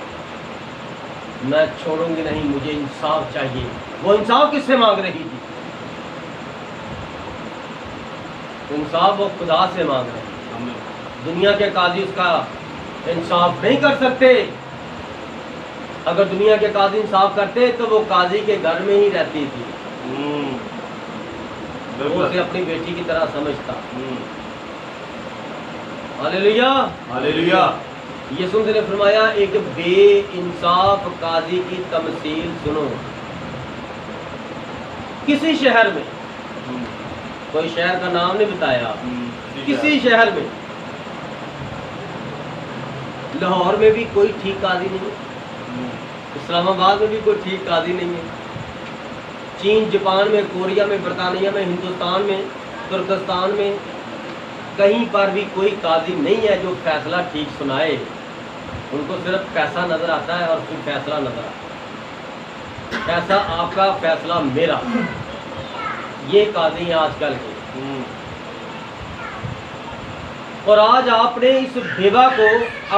मैं छोड़ूंगी नहीं, मुझे इंसाफ चाहिए। वो इंसाफ किससे मांग रही थी? इंसाफ वो खुदा से मांग रही थी। दुनिया के काजी उसका इंसाफ नहीं कर सकते। अगर दुनिया के काजी इंसाफ करते तो वो काजी के घर में ही रहती थी, वो उसे अपनी बेटी की तरह समझता। Hallelujah, hallelujah. यीशु ने फरमाया एक बेइंसाफ काजी की तमसील सुनो। किसी शहर में, कोई शहर का नाम नहीं बताया, किसी शहर में, लाहौर में भी कोई ठीक काजी नहीं है, इस्लामाबाद में भी कोई ठीक काजी नहीं है, चीन, जापान में, कोरिया में, बरतानिया में, हिंदुस्तान में, तुर्कस्तान में, कहीं पर भी कोई काजी नहीं है जो फैसला ठीक सुनाए। उनको सिर्फ पैसा नजर आता है और फिर फैसला नजर आता है। पैसा आपका, फैसला मेरा, ये काजी हैं आजकल के। और आज आपने इस बेवा को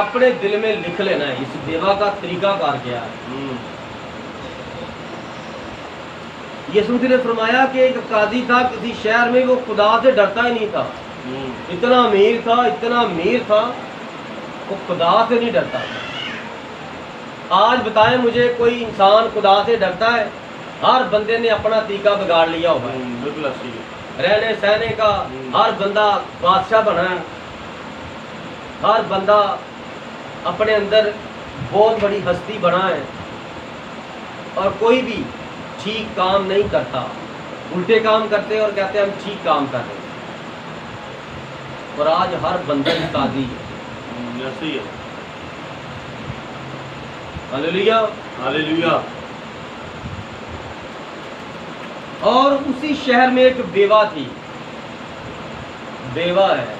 अपने दिल में लिख लेना है। इस बेवा का तरीकाकार क्या है? यीशु ने फरमाया कि एक काजी था किसी शहर में, वो खुदा से डरता ही नहीं था। इतना अमीर था, इतना अमीर था, वो खुदा से नहीं डरता। आज बताएं मुझे, कोई इंसान खुदा से डरता है? हर बंदे ने अपना तरीका बिगाड़ लिया होगा रहने सहने का। हर बंदा बादशाह बना है, हर बंदा अपने अंदर बहुत बड़ी हस्ती बना है और कोई भी ठीक काम नहीं करता, उल्टे काम करते और कहते हैं हम ठीक काम कर रहे हैं। और आज हर बंदा ही काजी है। Hallelujah, hallelujah. और उसी शहर में एक बेवा थी, बेवा है,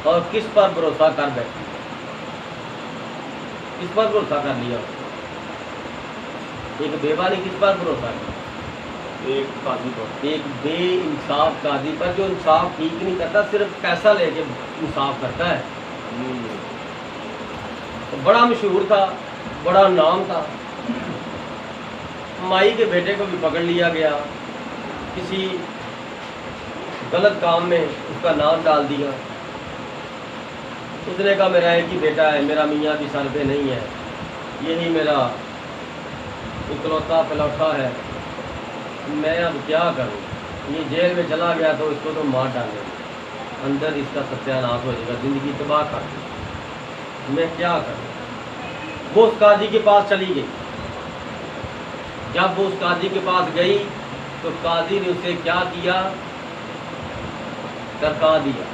और किस पर भरोसा कर बैठी? किस पर भरोसा कर लिया? एक बेवा ने किस पर भरोसा किया? एक काजी पर, एक बेइंसाफ काजी पर, जो इंसाफ ठीक नहीं करता, सिर्फ पैसा लेके इंसाफ करता है। तो बड़ा मशहूर था, बड़ा नाम था। माई के बेटे को भी पकड़ लिया गया, किसी गलत काम में उसका नाम डाल दिया। उसने कहा मेरा एक ही बेटा है, मेरा मियाँ भी सर पे नहीं है, यही मेरा इकलौता पलौठा है, मैं अब क्या करूं? ये जेल में चला गया तो इसको तो मार डालेंगे, अंदर इसका सत्यानाश हो जाएगा, ज़िंदगी तबाह कर दी, मैं क्या करूं? वो उस काजी के पास चली गई। जब वो उस काजी के पास गई तो काजी ने उसे क्या किया? टरका दिया।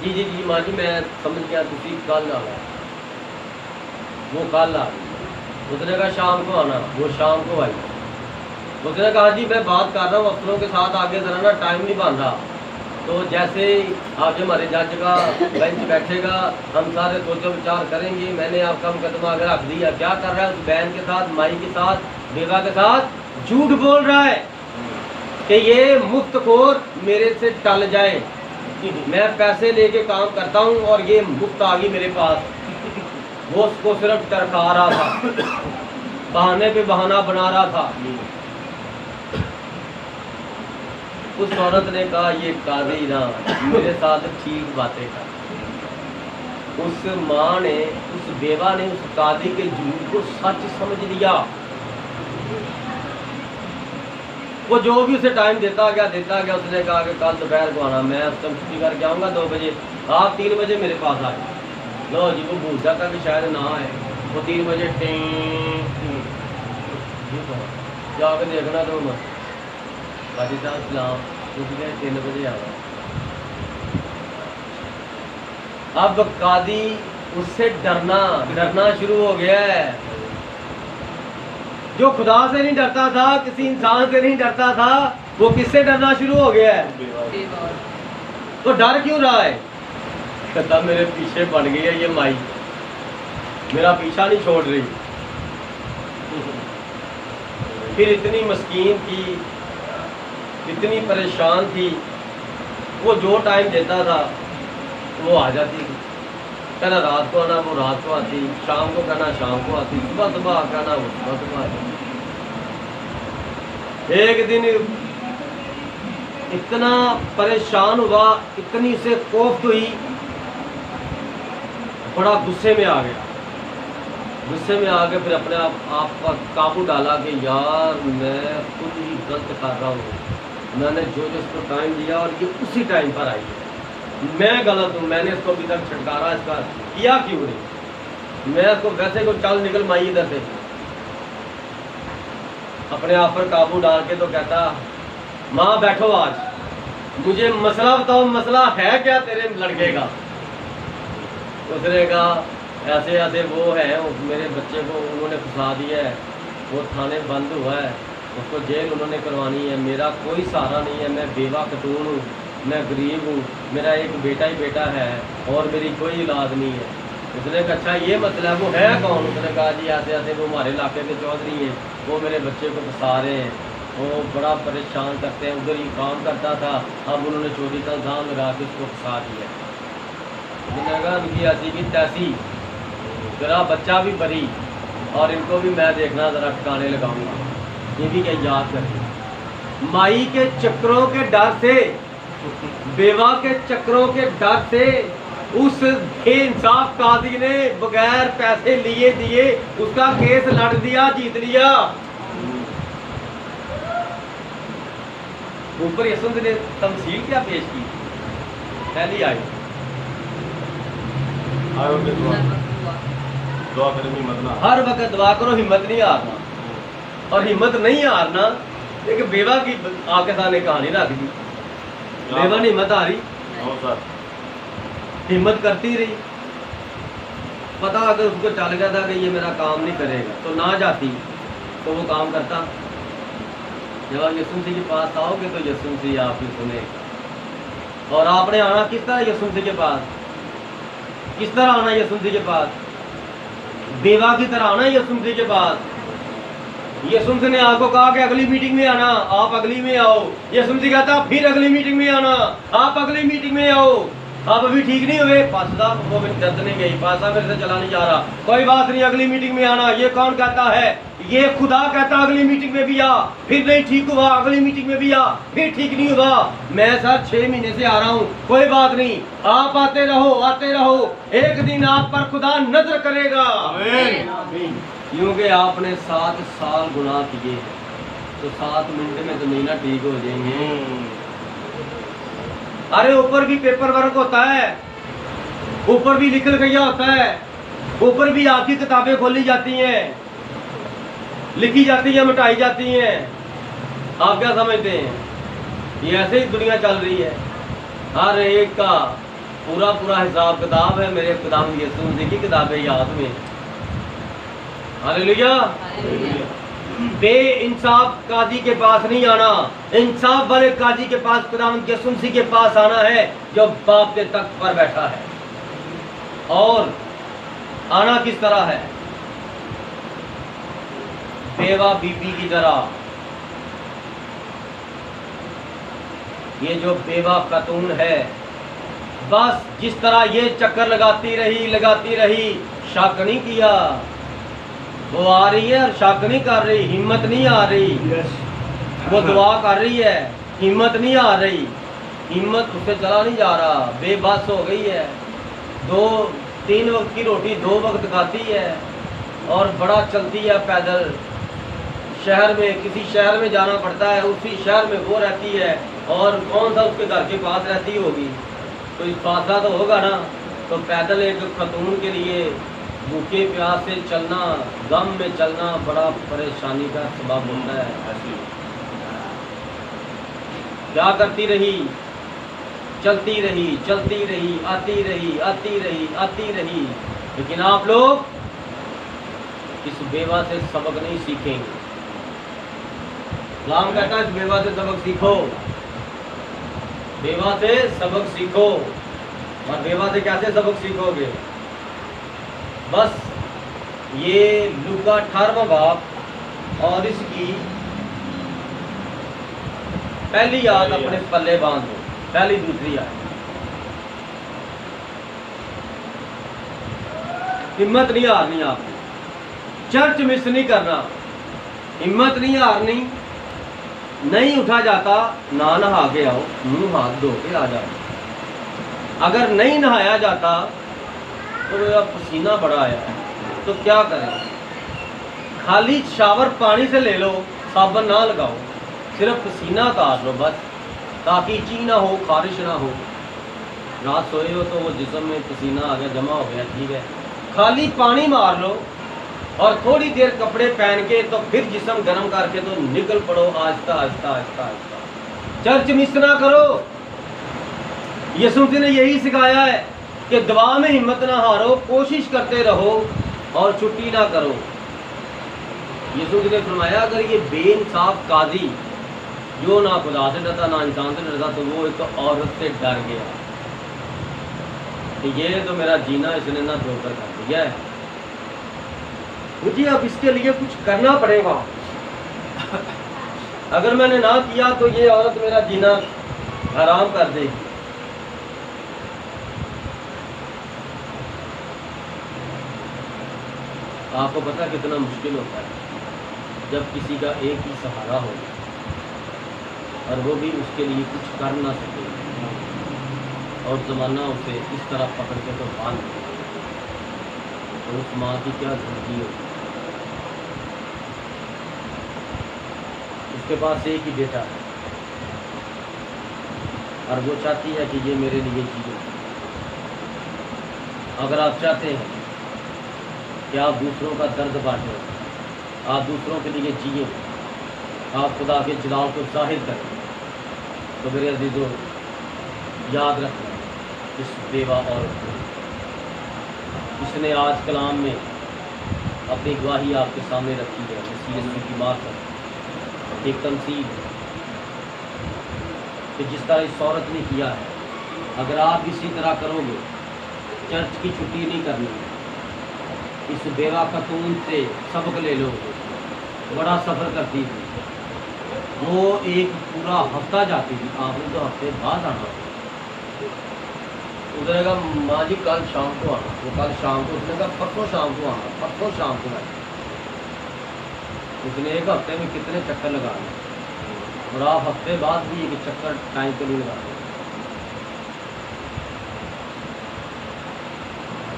जी जी जी माँ जी, मैं समझ गया, तुसी कल आ गया। वो कल आ गई। उसने कहा शाम को आना, वो शाम को आई। उसने कहा जी मैं बात कर रहा हूँ अफसरों के साथ, आगे ज़रा ना टाइम नहीं बन रहा। तो जैसे आगे हमारे जज का बेंच बैठेगा, हम सारे सोचो विचार करेंगे। मैंने आपका मुकदमा आगे रख दिया। क्या कर रहा है? उस बहन के साथ, माई के साथ, बेवा के साथ झूठ बोल रहा है कि ये मुफ्तखोर मेरे से टल जाए। मैं पैसे लेके काम करता हूँ और ये मुफ्त आ गई मेरे पास। वो उसको सिर्फ टरका रहा था, बहाने पे बहाना बना रहा था। उस औरत ने कहा ये काजी ना मेरे साथ ठीक बातें कर। उस माँ ने, उस बेवा ने उस काजी के झूठ को सच समझ लिया। वो जो भी उसे टाइम देता गया। उसने कहा कि कल दोपहर को आना, मैं उस टाइम छुट्टी करके आऊँगा 2 बजे, आप 3 बजे मेरे पास आए। लो जी, वो भूल जाता कि शायद ना आए। वो 3 बजे जाके देखना तो मत काजी साहब सलाम, 3 बजे आ अब कादी उससे डरना शुरू हो गया है। जो खुदा से नहीं डरता था, किसी इंसान से नहीं डरता था, वो किससे डरना शुरू हो गया है? तो डर क्यों रहा है? कहता मेरे पीछे पड़ गई है ये माई, मेरा पीछा नहीं छोड़ रही। फिर इतनी मस्कीन थी, इतनी परेशान थी, वो जो टाइम देता था वो आ जाती थी। कहना रात को आना, वो रात को आती, शाम को कहना शाम को आती, सुबह कहना वो सुबह आती। एक दिन इतना परेशान हुआ, इतनी से कोफ्त हुई, बड़ा गुस्से में आ गया। गुस्से में आके फिर अपने आप पर काबू डाला कि यार मैं खुद ही गलत कर रहा हूँ, मैंने जो इसको टाइम दिया और ये उसी टाइम पर आई है, मैं गलत हूँ, मैंने इसको अभी तक छटकारा इसका किया क्यों नहीं, मैं इसको वैसे को चल निकल माई इधर से। अपने आप पर काबू डाल के तो कहता माँ बैठो, आज मुझे मसला बताओ, मसला है क्या तेरे लड़के का? उसने कहा ऐसे ऐसे वो है, मेरे बच्चे को उन्होंने फंसा दिया है, वो थाने बंद हुआ है, उसको जेल उन्होंने करवानी है, मेरा कोई सहारा नहीं है, मैं बेवा कटून हूँ, मैं गरीब हूँ, मेरा एक बेटा ही बेटा है और मेरी कोई औलाद नहीं है। उसने कहा अच्छा ये मसला है, वो है कौन? उसने कहा जी ऐसे ऐसे वो हमारे इलाके के चौधरी हैं, वो मेरे बच्चे को फंसा रहे हैं, वो बड़ा परेशान करते हैं, उधर ही काम करता था, अब उन्होंने चोरी का इल्ज़ाम लगा के उसको फंसा दिया। उसने कहा उनकी ऐसी की तैसी, जरा बच्चा भी बरी और इनको भी मैं देखना ज़रा ठिकाने लगाऊंगा, ये भी क्या याद करके। माई के चक्रों के डर से, बेवा के चक्रों के डर से उस बेइंसाफ कादी ने बगैर पैसे लिए दिए उसका केस लड़ दिया, जीत लिया। ऊपर यसुन ने तमसील क्या पेश की? पहली आई दुआ करो हिम्मत ना, हर वक्त दुआ करो, हिम्मत नहीं हारना। और हिम्मत नहीं हारना एक बेवा की आपके सामने कहानी रख दी। बेवा ने हिम्मत हारी, हिम्मत करती रही, पता अगर उसको चल गया था कि ये मेरा काम नहीं करेगा तो ना जाती तो वो काम करता। जब आप यीशु मसीह के पास आओगे तो यीशु मसीह आपकी सुनेगा। और आपने आना किस तरह यीशु मसीह के पास? किस तरह आना यीशु मसीह के पास? बेवा की तरह आना यीशु मसीह के पास। यीशु मसीह ने आपको कहा कि अगली मीटिंग में आना, आप अगली में आओ। यीशु मसीह कहता फिर अगली मीटिंग में आना, आप अगली मीटिंग में आओ। आप अभी ठीक नहीं हुए, पासा वो दर्द नहीं गई, पासा मेरे से चला नहीं जा रहा, कोई बात नहीं, अगली मीटिंग में आना। ये कौन कहता है? ये खुदा कहता अगली मीटिंग में भी आ, फिर नहीं ठीक हुआ अगली मीटिंग में भी आ, फिर ठीक नहीं हुआ, मैं सर 6 महीने से आ रहा हूँ, कोई बात नहीं, आप आते रहो, एक दिन आप पर खुदा नजर करेगा। क्योंकि आपने 7 साल गुनाह किए हैं तो 7 मिनट में तो नहीं ना ठीक हो जाएंगे। अरे ऊपर भी पेपर वर्क होता है, ऊपर भी लिख गया होता है, ऊपर भी आपकी किताबें खोली जाती हैं, लिखी जाती है, मिटाई जाती हैं। आप क्या समझते हैं? ये ऐसे ही दुनिया चल रही है, हर एक का पूरा हिसाब किताब है मेरे खुदावंद यीशु मसीह की किताबें याद में। हालेलुया। बेइंसाफ काजी के पास नहीं आना, इंसाफ वाले काजी के पास, खुदावंद यीशु मसीह के पास आना है जो बाप के तख्त पर बैठा है। और आना किस तरह है? बेवा बीबी की तरह। ये जो बेवा खातून है, बस जिस तरह ये चक्कर लगाती रही, शक नहीं किया, वो आ रही है और शक नहीं कर रही, हिम्मत नहीं आ रही, वो दुआ कर रही है, हिम्मत नहीं आ रही, हिम्मत उससे चला नहीं जा रहा, बेबस हो गई है। 2-3 वक्त की रोटी 2 वक्त खाती है और बड़ा चलती है पैदल। शहर में, किसी शहर में जाना पड़ता है, उसी शहर में वो रहती है और कौन सा उसके घर के पास रहती होगी, तो इस फासला तो होगा ना। तो पैदल एक खातून के लिए भूखे प्यास से चलना, गम में चलना बड़ा परेशानी का सबब होता है। क्या करती रही? चलती रही, चलती रही, आती रही, आती रही, आती रही, लेकिन आप लोग इस बेवा से सबक नहीं सीखेंगे। इस्लाम कहता है इस बेवा से सबक सीखो, बेवा से सबक सीखो। और बेवा से कैसे सबक सीखोगे? बस ये लूका 18वां बाब और इसकी पहली याद अपने पल्ले बांध दो, पहली दूसरी याद। हिम्मत नहीं हारनी आपने, चर्च मिस नहीं करना, हिम्मत नहीं हारनी। नहीं उठा जाता ना नहा के आओ, मुंह हाथ धो के आ जाओ। अगर नहीं नहाया जाता तो मेरा पसीना बड़ा आया है तो क्या करें? खाली शावर पानी से ले लो, साबुन ना लगाओ, सिर्फ पसीना उतार लो बस, ताकि ची ना हो, खारिश ना हो। रात सोए हो तो वो जिस्म में पसीना आ गया, जमा हो गया, ठीक है, खाली पानी मार लो और थोड़ी देर कपड़े पहन के तो फिर जिस्म गर्म करके तो निकल पड़ो आहिस्ता आहिस्ता आहिस्ता आहिस्ता। चर्च मिस ना करो। यीशु ने यही सिखाया है कि दुआ में हिम्मत ना हारो, कोशिश करते रहो और छुट्टी ना करो। यीशु ने फरमाया अगर ये बेइंसाफ काजी जो ना खुदा से डरता ना इंसान से डरता तो वो एक औरत से डर गया कि ये तो मेरा जीना इसने ना धोकर कर दिया है, मुझे अब इसके लिए कुछ करना पड़ेगा। अगर मैंने ना किया तो ये औरत मेरा जीना हराम कर देगी। आपको पता कितना मुश्किल होता है जब किसी का एक ही सहारा हो और वो भी उसके लिए कुछ कर ना सके और ज़माना उसे इस तरह पकड़ के तो बांध दे, तो उस माँ की क्या जिंदगी होगी। उसके पास एक ही बेटा है और वो चाहती है कि ये मेरे लिए जिए। अगर आप चाहते हैं कि आप दूसरों का दर्द बांटें, आप दूसरों के लिए जिए, आप खुदा के जलाल को जाहिर करें, तो मेरे अजीजों याद रखना इस बेवा औरत को, इसने आज कलाम में अपनी गवाही आपके सामने रखी है। मसीह यीशु की बात है एक तमसील कि जिस तरह इस औरत ने किया है, अगर आप इसी तरह करोगे, चर्च की छुट्टी नहीं करनी, इस बेवा खातून से सबक ले लोगे। बड़ा सफ़र करती थी वो, एक पूरा हफ्ता जाती थी, आपने तो हफ्ते बाद आना। उधर का माँ जी कल शाम को आना, वो कल शाम को, उसने कहा परसों शाम को आना, परसों शाम को आना। उसने एक हफ्ते में कितने चक्कर लगाए और आप हफ्ते बाद भी एक चक्कर टाइम पे नहीं लगाते।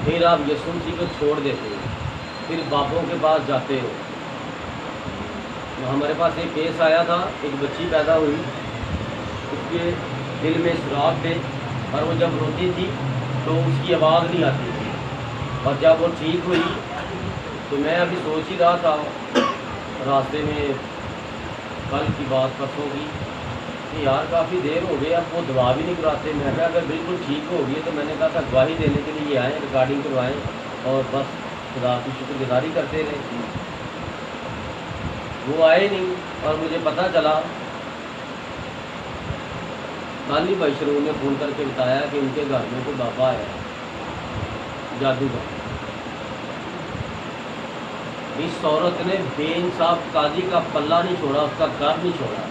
फिर आप यीशु जी को छोड़ देते हो, फिर बापों के पास जाते हो। हमारे पास एक केस आया था, एक बच्ची पैदा हुई, उसके दिल में सुराख थे और वो जब रोती थी तो उसकी आवाज़ नहीं आती थी। और जब वो ठीक हुई तो मैं अभी सोच ही रहा था रास्ते में, कल की बात परसों की, कि यार काफ़ी देर हो गई, अब वो दवा भी नहीं कराते। मैं कहा अगर बिल्कुल ठीक हो गई तो मैंने कहा था गवाही देने के लिए आएँ, रिकॉर्डिंग करवाएँ और बस खुदा की शुक्रगुजारी करते रहे। वो आए नहीं और मुझे पता चला, काली भाई शरू ने फ़ोन करके बताया कि उनके घर में कोई बाबा आया जादूगर। इस औरत ने बेइंसाफ काजी का पल्ला नहीं छोड़ा, उसका घर नहीं छोड़ा।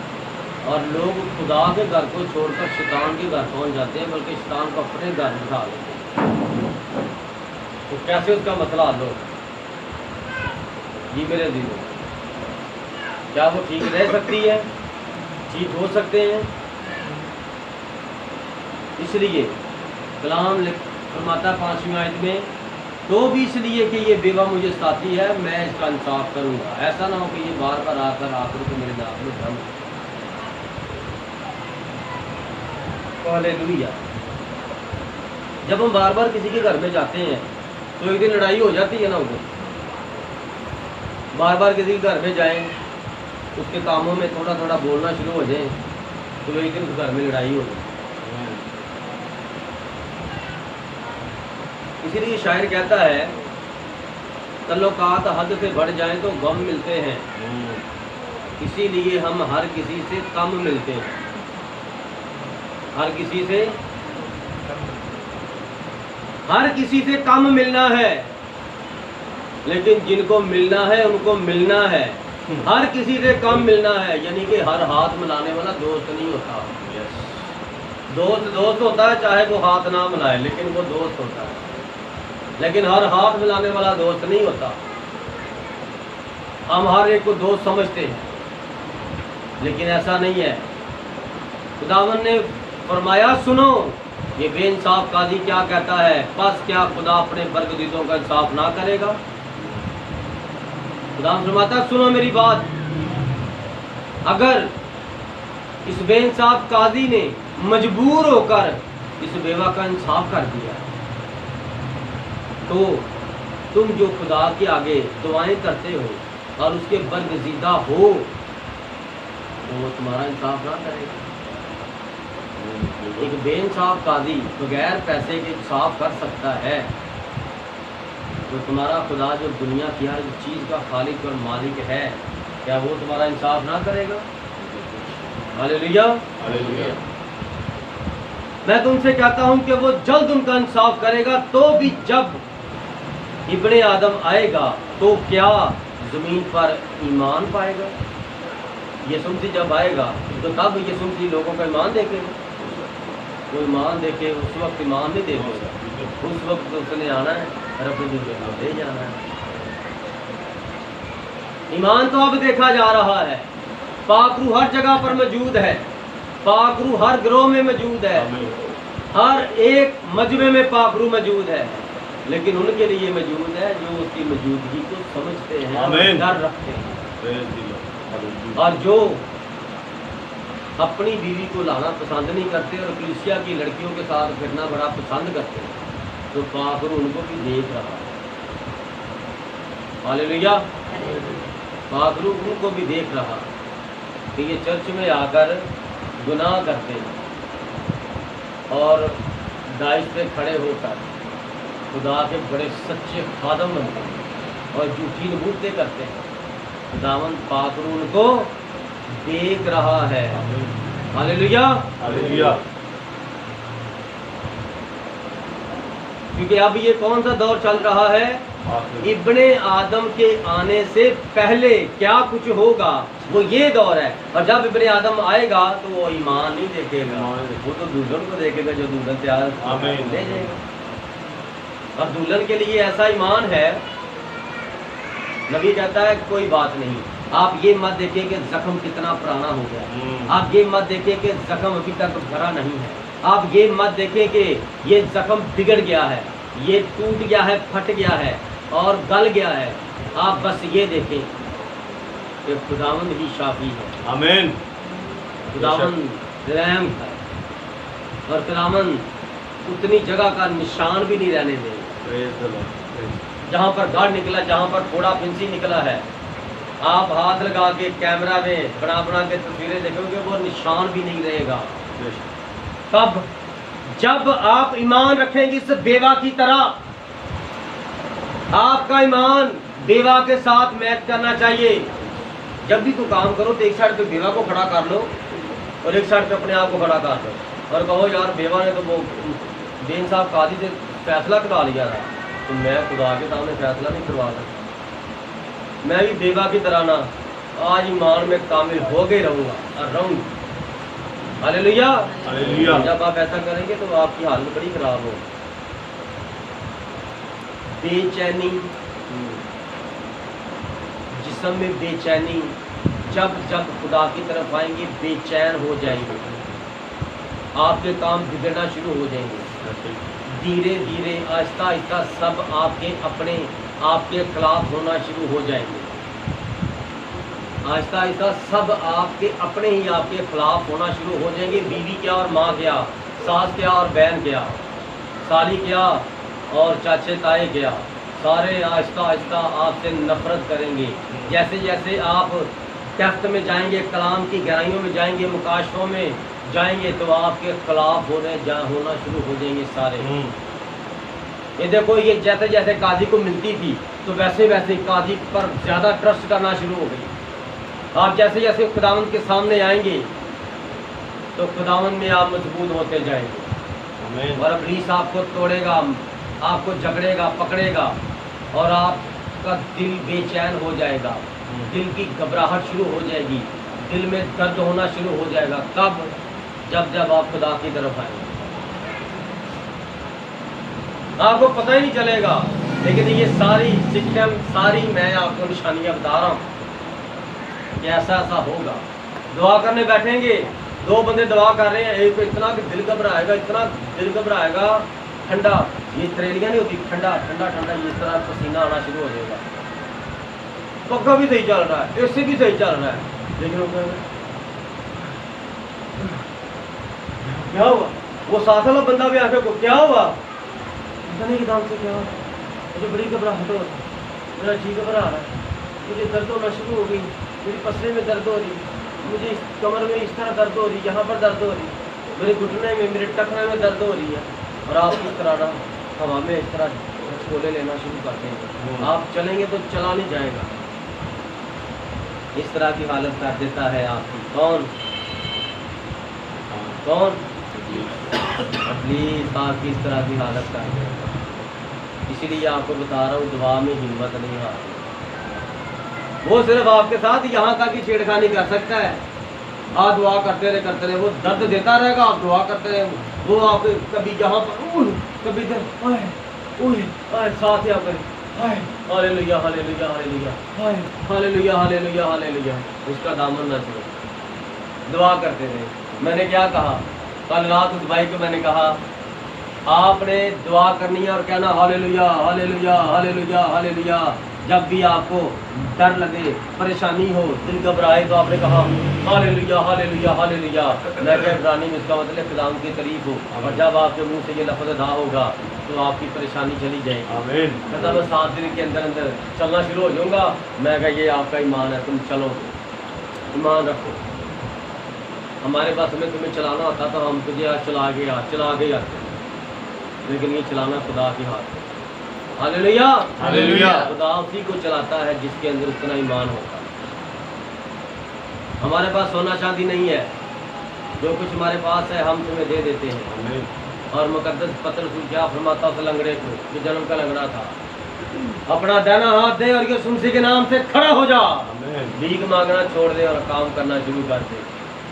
और लोग खुदा के घर को छोड़कर शैतान के घर पहुंच जाते हैं, बल्कि शैतान को अपने घर बिठा लेते हैं। तो कैसे उसका मसला हल हो? जी मेरे दिलों, क्या वो ठीक रह सकती है? ठीक हो सकते हैं? इसलिए कलाम फरमाता 5वीं आयत में, तो भी इसलिए कि ये बेवा मुझे साथी है, मैं इसका इंसाफ करूंगा। ऐसा ना हो कि ये बार बार आकर को मेरे नाम में भ्रम। हालेलुया। जब हम बार बार किसी के घर में जाते हैं तो एक दिन लड़ाई हो जाती है ना उधर। बार बार किसी के घर में जाएं, उसके कामों में थोड़ा थोड़ा बोलना शुरू हो जाए तो एक दिन उस घर में लड़ाई हो जाए। इसीलिए शायर कहता है, तल्लुकात हद से बढ़ जाएं तो गम मिलते हैं, इसीलिए हम हर किसी से कम मिलते हैं। हर किसी से कम मिलना है, लेकिन जिनको मिलना है उनको मिलना है। हर किसी से कम मिलना है, यानी कि हर हाथ मिलाने वाला दोस्त नहीं होता। दोस्त होता है, चाहे वो हाथ ना मिलाए, लेकिन वो दोस्त होता है। लेकिन हर हाथ मिलाने वाला दोस्त नहीं होता। हम हर एक को दोस्त समझते हैं, लेकिन ऐसा नहीं है। खुदावन ने फरमाया, सुनो ये बेइंसाफ काजी क्या कहता है, बस क्या खुदा अपने बरगदीदों का इंसाफ ना करेगा। खुदा फरमाता, सुनो मेरी बात, अगर इस बेइंसाफ काजी ने मजबूर होकर इस बेवा का इंसाफ कर दिया, तो तुम जो खुदा के आगे दुआएं करते हो और उसके बरगजीदा हो, तो वो तुम्हारा इंसाफ ना करेगा। एक बेइंसाफ काजी बगैर पैसे के इंसाफ कर सकता है, तो तुम्हारा खुदा जो दुनिया की हर चीज़ का खालिक और मालिक है, क्या वो तुम्हारा इंसाफ ना करेगा? हालेलुया। हालेलुया। मैं तुमसे कहता हूं कि वो जल्द उनका इंसाफ करेगा। तो भी जब इब्ने आदम आएगा तो क्या ज़मीन पर ईमान पाएगा? यीशु मसीह जब आएगा तो तब यीशु मसीह लोगों का ईमान देखेगा। वो ईमान देखे उस वक्त ईमान नहीं देखेगा, उस वक्त उसने आना है और अपने दूसरे को ले जाना है। ईमान तो अब देखा जा रहा है। पाक रूह हर जगह पर मौजूद है, पाक रूह हर ग्रोह में मौजूद है, हर एक मजमे में पाक रूह मौजूद है, लेकिन उनके लिए मौजूद है जो उसकी मौजूदगी को समझते हैं, डर रखते हैं, और जो अपनी बीवी को लाना पसंद नहीं करते और कलीसिया की लड़कियों के साथ फिरना बड़ा पसंद करते हैं, तो पाक रूह उनको भी देख रहा है। हालेलुया। पाक रूह उनको भी देख रहा है कि ये चर्च में आकर गुनाह करते हैं और दाइश पे खड़े होकर खुदा के बड़े सच्चे खादम बनते हैं और झूठी नबूवतें करते हैं। खुदावन पाक रूह उनको देख रहा है। हालेलुया। हालेलुया। क्योंकि अब ये कौन सा दौर चल रहा है? इब्ने आदम के आने से पहले क्या कुछ होगा, वो ये दौर है। और जब इब्ने आदम आएगा तो वो ईमान नहीं देखेगा, वो तो दुल्हन को देखेगा जो दुल्हन तैयार ले जाएगा। और दुल्हन के लिए ऐसा ईमान है, नबी कहता है कोई बात नहीं, आप ये मत देखिए कि जख्म कितना पुराना हो गया, आप ये मत देखिए कि जख्म अभी तक भरा नहीं है, आप ये मत देखिए कि ये जख्म बिगड़ गया है, ये टूट गया है, फट गया है और गल गया है। आप बस ये देखें कि खुदावंद ही शाफी है। आमीन। खुदावंद रहम है और खुदावंद उतनी जगह का निशान भी नहीं रहने देगा। जहाँ पर गाढ़ निकला, जहाँ पर थोड़ा फिंसी निकला है, आप हाथ लगा के कैमरा में बना के तस्वीरें देखोगे, वो निशान भी नहीं रहेगा। तब जब आप ईमान रखेंगे इस बेवा की तरह, आपका ईमान बेवा के साथ मैच करना चाहिए। जब भी तुम काम करो तो एक साइड पे बेवा को खड़ा कर लो और एक साइड पे अपने आप को खड़ा कर लो और कहो यार बेवा ने तो वो बेइंसाफ काजी से फैसला करवा लिया था, तो मैं खुदा के सामने फैसला नहीं करवा सकता। मैं भी बेवा की तरह ना आज ईमान में कामिल हो गए रहूँगा और रहूँगी। हालेलुया। हालेलुया। जब आप ऐसा करेंगे तो आपकी हालत बड़ी खराब हो। बेचैनी, जिस्म में बेचैनी, जब जब खुदा की तरफ आएंगे बेचैन हो जाएंगे, आपके काम बिगड़ना शुरू हो जाएंगे। धीरे धीरे आहिस्ता आहिस्ता सब आपके खिलाफ होना शुरू हो जाएंगे। आहिस्ता आहिस्ता सब अपने ही आपके खिलाफ होना शुरू हो जाएंगे। बीवी क्या और माँ क्या, सास क्या और बहन क्या, साली क्या और चाचे ताए क्या, सारे आहिस्ता आहिस्ता आपसे नफरत करेंगे। जैसे जैसे आप तख्त में जाएंगे, कलाम की गहराइयों में जाएंगे, मुकाशफों में जाएंगे, तो आपके खिलाफ होना शुरू हो जाएंगे सारे। ये देखो, ये जैसे जैसे काजी को मिलती थी तो वैसे वैसे काजी पर ज़्यादा ट्रस्ट करना शुरू हो गई। आप जैसे जैसे खुदावंद के सामने आएंगे तो खुदावंद में आप मजबूत होते जाएंगे, आमीन। और इब्लीस आपको तोड़ेगा, आपको जकड़ेगा, पकड़ेगा, और आपका दिल बेचैन हो जाएगा, दिल की घबराहट शुरू हो जाएगी, दिल में दर्द होना शुरू हो जाएगा। कब? जब आप खुदा की तरफ आएंगे, आपको पता ही नहीं चलेगा। लेकिन ये सारी सिस्टम, सारी मैं आपको निशानियां बता रहा हूँ कि ऐसा ऐसा होगा। दुआ करने बैठेंगे, दो बंदे दुआ कर रहे हैं, एक को इतना कि दिल घबराएगा, इतना दिल घबराएगा, ठंडा, ये त्रेलियां नहीं होती, ठंडा ठंडा ठंडा, ये इस तरह पसीना आना शुरू हो जाएगा। पक्का भी सही चल रहा है, इससे भी सही चल रहा है, लेकिन क्या हुआ? वो साथ वाला बंदा भी आके को क्या हुआ, एकदम से क्या हुआ, मुझे बड़ी घबराहट हो रही, मेरा जी घबरा रहा है, मुझे दर्द होना शुरू हो गई, मेरी पसली में दर्द हो रही, मुझे इस कमर में इस तरह दर्द हो रही, यहाँ पर दर्द हो रही, मेरे घुटने में, मेरे टखने में दर्द हो रही है। और आप इस तरह ना हवा में इस तरह झोले लेना शुरू करते हैं, आप चलेंगे तो चला नहीं जाएगा। इस तरह की हालत कर देता है आपकी। कौन? प्लीज आपकी इस तरह की हालत कर देगा। इसीलिए आपको बता रहा हूँ, दुआ में हिम्मत नहीं आती। वो सिर्फ आपके साथ यहाँ तक ही छेड़खानी कर सकता है। आप दुआ करते रहे, वो दर्द देता रहेगा, आप दुआ करते रहे, वो आप कभी यहाँ पर कभी साथ यहाँ पर hallelujah hallelujah hallelujah hallelujah hallelujah hallelujah, उसका दामन न छोड़ो, दुआ करते रहे। मैंने क्या कहा कल रात उस भाई को, मैंने कहा आपने दुआ करनी है और कहना हालेलुया हालेलुया हालेलुया हालेलुया। जब भी आपको डर लगे, परेशानी हो, दिल घबराए, तो आपने कहा हालेलुया हालेलुया हालेलुया। मैं क्या इब्रानी में इसका मतलब खुदा की तारीफ हो, और जब आपके मुंह से ये लफ्ज़ अदा होगा तो आपकी परेशानी चली जाएगी। आमीन। कहता मैं 7 दिन के अंदर अंदर चलना शुरू हो जाऊँगा। मैं कहा ये आपका ईमान है, तुम चलो, ईमान रखो। हमारे पास में तुम्हें चलाना होता तो हम तुझे आज चला के आते, लेकिन ये चलाना खुदा के हाथ है। Hallelujah hallelujah. खुदा उसी को चलाता है जिसके अंदर उतना ईमान होता है। हमारे पास सोना चांदी नहीं है, जो कुछ हमारे पास है हम तुम्हें दे देते हैं। आमीन। और मुकद्दस पत्र क्या फरमाता उस लंगड़े को, जो जन्म का लंगड़ा था, अपना दाहिना हाथ दे और यीशु मसीह के नाम से खड़ा हो जा, आमीन। भीख मांगना छोड़ दे और काम करना शुरू कर दे।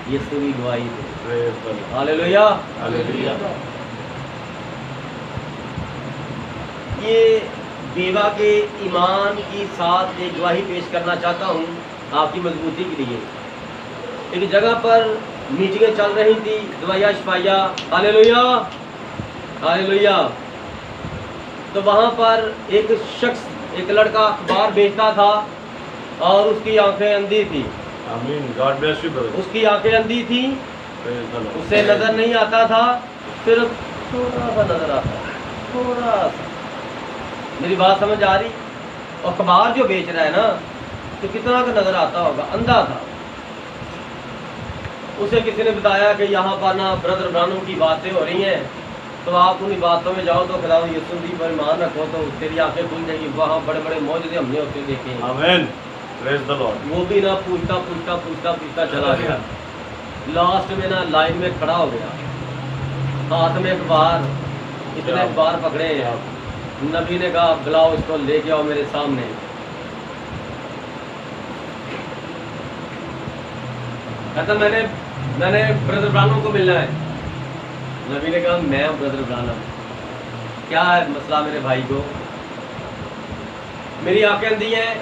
ये पूरी गवाही दे। Praise the lord. Hallelujah hallelujah. ये बेवा के ईमान की साथ एक गवाही पेश करना चाहता हूँ आपकी मजबूती के लिए। एक जगह पर मीटिंगें चल रही थी, दवाइया शफाइया, हालेलुया हालेलुया। तो वहाँ पर एक शख्स, एक लड़का अखबार बेचता था और उसकी आंखें अंधी थी। आमीन। God bless you brother. उसकी आंखें अंधी थी, प्रेज़ द लॉर्ड। उसे नज़र नहीं आता था, सिर्फ थोड़ा सा नज़र आता, थोड़ा सा। मेरी बात समझ आ रही? और अखबार जो बेच रहा है ना, तो कितना का नज़र आता होगा, अंधा था। उसे किसी ने बताया कि यहाँ पर ना ब्रदर ब्रानम की बातें हो रही हैं, तो आप उन्हीं बातों में जाओ तो खुदा यीशु मसीह पर ईमान रखो तो तेरी आंखें खुल जाएगी। वहाँ बड़े बड़े मौजूदे हमने होते देखे हैं। आमीन। Praise the Lord. वो भी ना पूछता चला गया। लास्ट में ना लाइन में खड़ा हो गया, हाथ में अखबार, इतने अखबार पकड़े हैं। नबी ने कहा बुलाओ इसको, लेके आओ मेरे सामने। कहता मैंने ब्रदर ब्रानम को मिलना है। नबी ने कहा मैं हूँ ब्रदर ब्रानम, क्या है मसला मेरे भाई को? मेरी आंखें अंधी हैं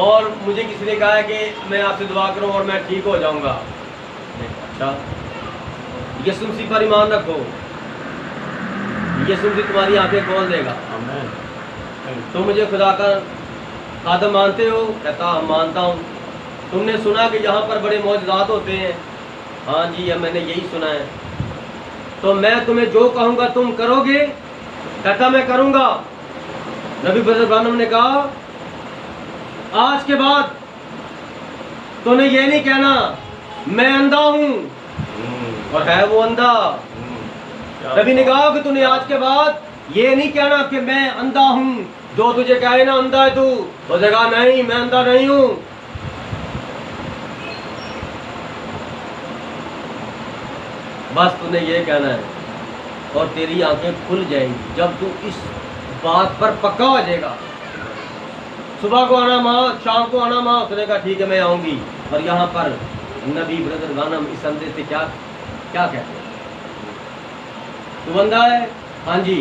और मुझे किसी ने कहा है कि मैं आपसे दुआ करूं और मैं ठीक हो जाऊंगा। अच्छा, यीशु मसीह पर ईमान रखो, यीशु मसीह तुम्हारी आंखें खोल देगा। आमीन। तुम मुझे खुदा का आदम मानते हो? कहता हाँ मानता हूँ। तुमने सुना कि यहाँ पर बड़े मौजूदात होते हैं? हाँ जी, अब मैंने यही सुना है। तो मैं तुम्हें जो कहूँगा तुम करोगे? कहता मैं करूँगा। नबी ब्रदर ब्रानम ने कहा आज के बाद तूने ये नहीं कहना मैं अंधा हूँ, और है वो अंधा। नबी ने कहा कि तूने आज के बाद ये नहीं कहना कि मैं अंधा हूं, जो तुझे कहे ना अंधा है तू, तो कहेगा नहीं मैं अंधा नहीं हूं। बस तूने ये कहना है और तेरी आंखें खुल जाएंगी जब तू इस बात पर पक्का हो जाएगा। सुबह को आना माँ, शाम को आना माँ, उसने कहा ठीक है मैं आऊंगी। और यहाँ पर नबी ब्रदर गानम इस संदेश से क्या क्या कहते हैं? तू अंधा है? हाँ जी,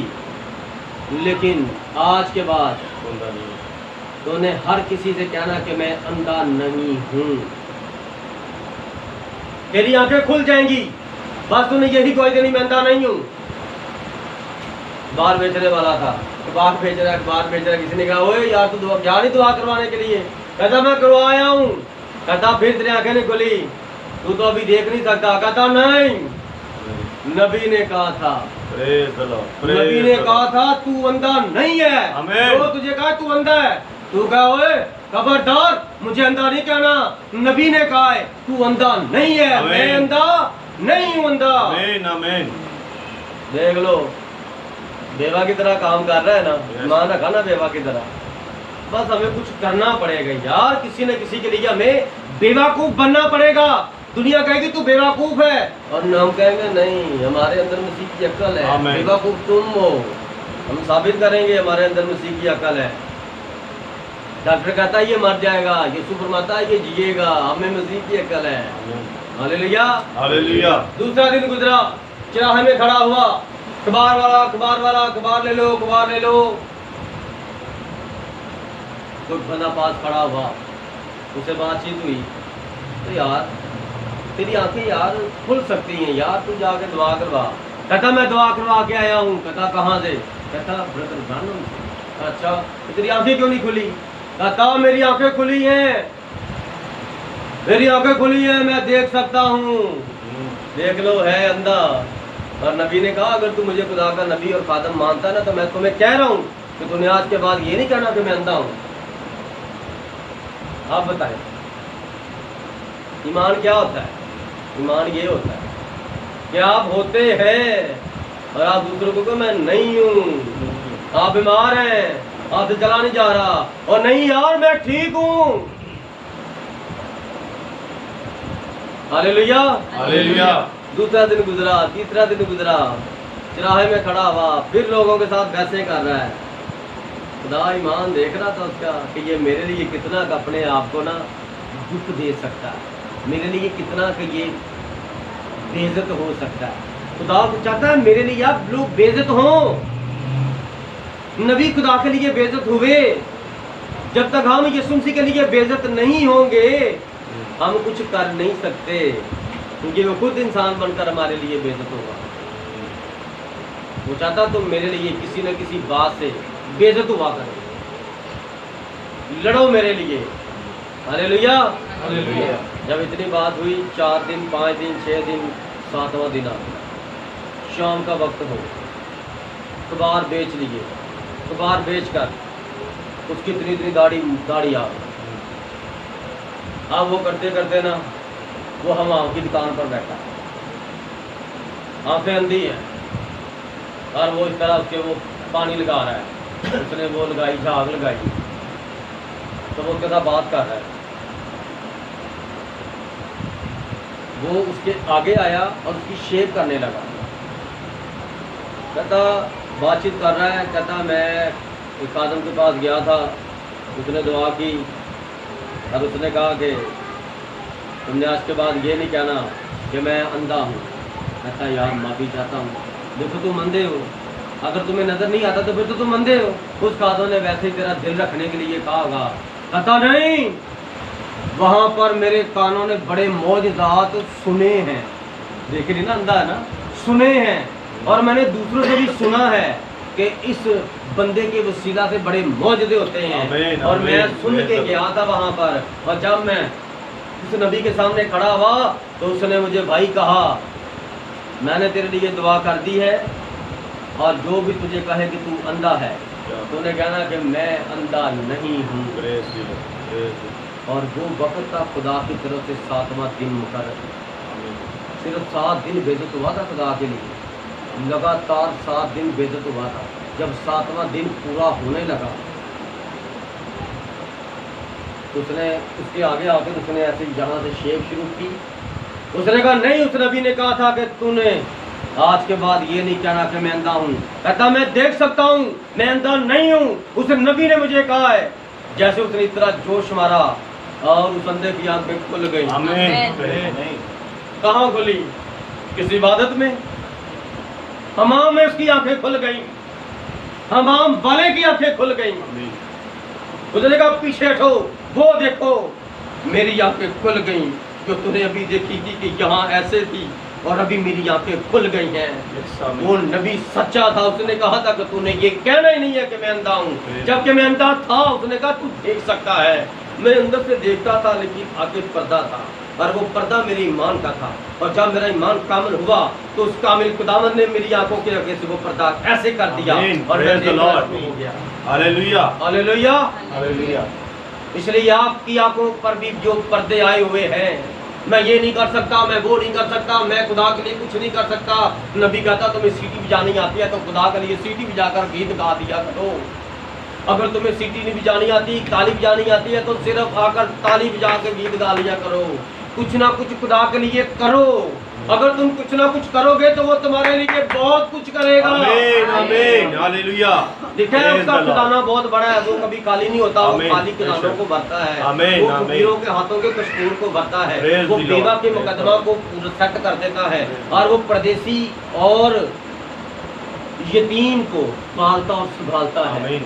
लेकिन आज के बाद अंधा नहीं। तूने हर किसी से कहना कि मैं अंधा नहीं हूं। तेरी आंखें खुल जाएंगी, बस तूने यही कोई देनी मैं अंधा नहीं हूं। बाहर बेचने वाला था, अखबार बेच रहा, किसी ने कहा ओए यार तू दुआ क्या नहीं दुआ करवाने के लिए? कहता मैं करवाया हूँ। कहता फिर तेरी आंखें नहीं खुली, तू तो अभी देख नहीं सकता। कहता नहीं, नबी ने कहा था, Praise the Lord. नबी ने कहा था तू अंधा नहीं है। आमीन। जो तुझे कहा तू अंधा है, तू कहा ओए खबरदार मुझे अंधा नहीं कहना, नबी ने कहा है तू अंधा नहीं है। आमीन। मैं अंधा नहीं हूं, अंधा। आमीन आमीन। देख लो बेवा की तरह काम कर रहा है ना, Yes. मान रखा ना बेवा की तरह। बस हमें कुछ करना पड़ेगा यार, किसी न किसी के लिए हमें बेवकूफ बनना पड़ेगा। दुनिया कहेगी तू बेवकूफ है और हम कहेंगे नहीं हमारे अंदर मसीह की अक्ल है, आमीन। बेवकूफ तुम हो। हम साबित करेंगे हमारे अंदर मसीह की अक्ल है। डॉक्टर कहता है ये मर जाएगा, यीशु फरमाता है ये जिएगा, हमें मसीह की अक्ल है। हालेलुया। हालेलुया। दूसरा दिन गुजरा, चराहे में खड़ा हुआ, अखबार वाला अखबार ले लो, अखबार ले लो। कोई बंदा पास खड़ा हुआ, उससे बातचीत हुई, तो यार तेरी आंखें यार खुल सकती हैं यार, तू जाके दुआ करवा। कहता मैं दुआ करवा के आया हूँ। कहता कहाँ से? कहता ब्रदर ब्रानम से। अच्छा तो तेरी आंखें क्यों नहीं खुली? कहता मेरी आंखें खुली हैं, मेरी आंखें खुली हैं, मैं देख सकता हूँ। देख लो है अंधा। और नबी ने कहा अगर तू मुझे खुदा का नबी और खादम मानता है ना, तो मैं तुम्हें कह रहा हूँ कि तूने आज के बाद ये नहीं कहना कि मैं अंधा हूँ। आप बताएं ईमान क्या होता है? ईमान ये होता है कि आप होते हैं और आप दूसरों को कहो मैं नहीं हूँ। आप बीमार हैं, आपसे चला नहीं जा रहा, और नहीं यार मैं ठीक हूँ। हालेलुया। हालेलुया। दूसरा दिन गुजरा, तीसरा दिन गुजरा, चराहे में खड़ा हुआ, फिर लोगों के साथ बहसें कर रहा है। खुदा ईमान देख रहा था उसका कि ये मेरे लिए कितना का अपने आप को ना दुख दे सकता है, मेरे लिए कितना कि ये बेइज्जत हो सकता है। खुदा चाहता है मेरे लिए आप लोग बेइज्जत हों। नबी खुदा के लिए बेइज्जत हुए। जब तक हम यीशु मसीह के लिए बेइज्जत नहीं होंगे हम कुछ कर नहीं सकते, क्योंकि वो खुद इंसान बनकर हमारे लिए बेइज्जत होगा। वो चाहता तुम मेरे लिए किसी न किसी बात से बेइज्जत हुआ करो, लड़ो मेरे लिए। हालेलुया। हालेलुया। जब इतनी बात हुई, 4 दिन 5 दिन 6 दिन 7वां दिन आ, शाम का वक्त हो, अखबार बेच लिए, अखबार बेच कर उसकी इतनी दाढ़ी आ। अब वो करते करते ना वो हम की दुकान पर बैठा, आंखें अंधी हैं और वो इस तरह उसके वो पानी लगा रहा है। उसने वो लगाई, झाग लगाई, तो वो उसके साथ बात कर रहा है। वो उसके आगे आया और उसकी शेव करने लगा। कहता बातचीत कर रहा है, कहता मैं एक आदम के पास गया था, उसने दुआ की और उसने कहा कि तुमने आज के बाद ये नहीं कहना कि मैं अंधा हूँ। कहता यार माफ़ी चाहता हूँ, देखो तुम अंधे हो, अगर तुम्हें नज़र नहीं आता तो फिर तो तुम अंधे हो। उस खादों ने वैसे ही तेरा दिल रखने के लिए कहा होगा। कहता नहीं, वहाँ पर मेरे कानों ने बड़े मौजज़ात सुने हैं। देख रही ना, अंधा है ना, सुने हैं, और मैंने दूसरों से भी सुना है कि इस बंदे के वसीला से बड़े मौजज़े होते हैं। आमीन, और मैं आमीन, सुन के आमीन। गया था वहाँ पर, और जब मैं उस नबी के सामने खड़ा हुआ तो उसने मुझे भाई कहा मैंने तेरे लिए दुआ कर दी है, और जो भी तुझे कहे कि तू अंधा है, तूने कहना कि मैं अंधा नहीं हूँ। Praise the Lord. Praise the Lord. और वो वक्त था खुदा की तरफ से 7वां दिन मुकर्रर। आमीन। सिर्फ 7 दिन बेइज्जत हुआ था खुदा के लिए, लगातार 7 दिन बेइज्जत हुआ था। जब 7वां दिन पूरा होने लगा, उसने उसके आगे आकर उसने ऐसे यहाँ से शेव शुरू की। उसने कहा नहीं, उस नबी ने कहा था कि तूने आज के बाद ये नहीं कहना कि मैं अंधा हूँ। कहता मैं देख सकता हूँ, मैं अंधा नहीं हूँ, उस नबी ने मुझे कहा है। जैसे उसने इतना जोश मारा और उस अंधे की आंखें खुल गई। आमीन। कहाँ खुली? किस इबादत में? हमाम में उसकी आंखें खुल गई, हमाम वाले की आंखें खुल गई। उसने कहा पीछे हटो, वो देखो मेरी आंखें खुल गई, जो तूने अभी देखी थी कि यहाँ ऐसे थी और अभी मेरी आंखें खुल गई हैं। वो नबी सच्चा था, उसने कहा था कि तूने ये कहना ही नहीं है कि मैं अंधा हूँ, जबकि मैं अंधा था। उसने कहा तू देख सकता है, मैं अंदर से देखता था लेकिन आगे पर्दा था और वो पर्दा मेरे ईमान का था। और जब मेरा ईमान कामिल हुआ तो उस कामिल खुदावंद ने मेरी आंखों के आगे से वो पर्दा ऐसे कर दिया और मैं देखना शुरू हो गया। Hallelujah, hallelujah, hallelujah. इसलिए आपकी आंखों पर भी जो पर्दे आए हुए हैं, मैं ये नहीं कर सकता, मैं वो नहीं कर सकता, मैं खुदा के लिए कुछ नहीं कर सकता। नबी कहता तुम्हें सीटी बजानी आती है तो खुदा के लिए सीटी बजाकर गीत गा दिया करो। अगर तुम्हें सीटी नहीं बजानी आती, ताली बजानी आती है तो सिर्फ आकर ताली बजा के गीत गा लिया करो। कुछ ना कुछ खुदा के लिए करो। अगर तुम कुछ ना कुछ करोगे तो वो तुम्हारे लिए बहुत कुछ करेगा। आमीन, आमीन, हालेलुया। देखा है उसका खजाना बहुत बड़ा है, वो कभी खाली नहीं होता, वो खाली खजानों को भरता है। वो फकीरों के हाथों के कसूर को भरता है, वो बेवा के मुकदमा को सेट कर देता है और वो परदेसी और यतीम को पालता और संभालता है।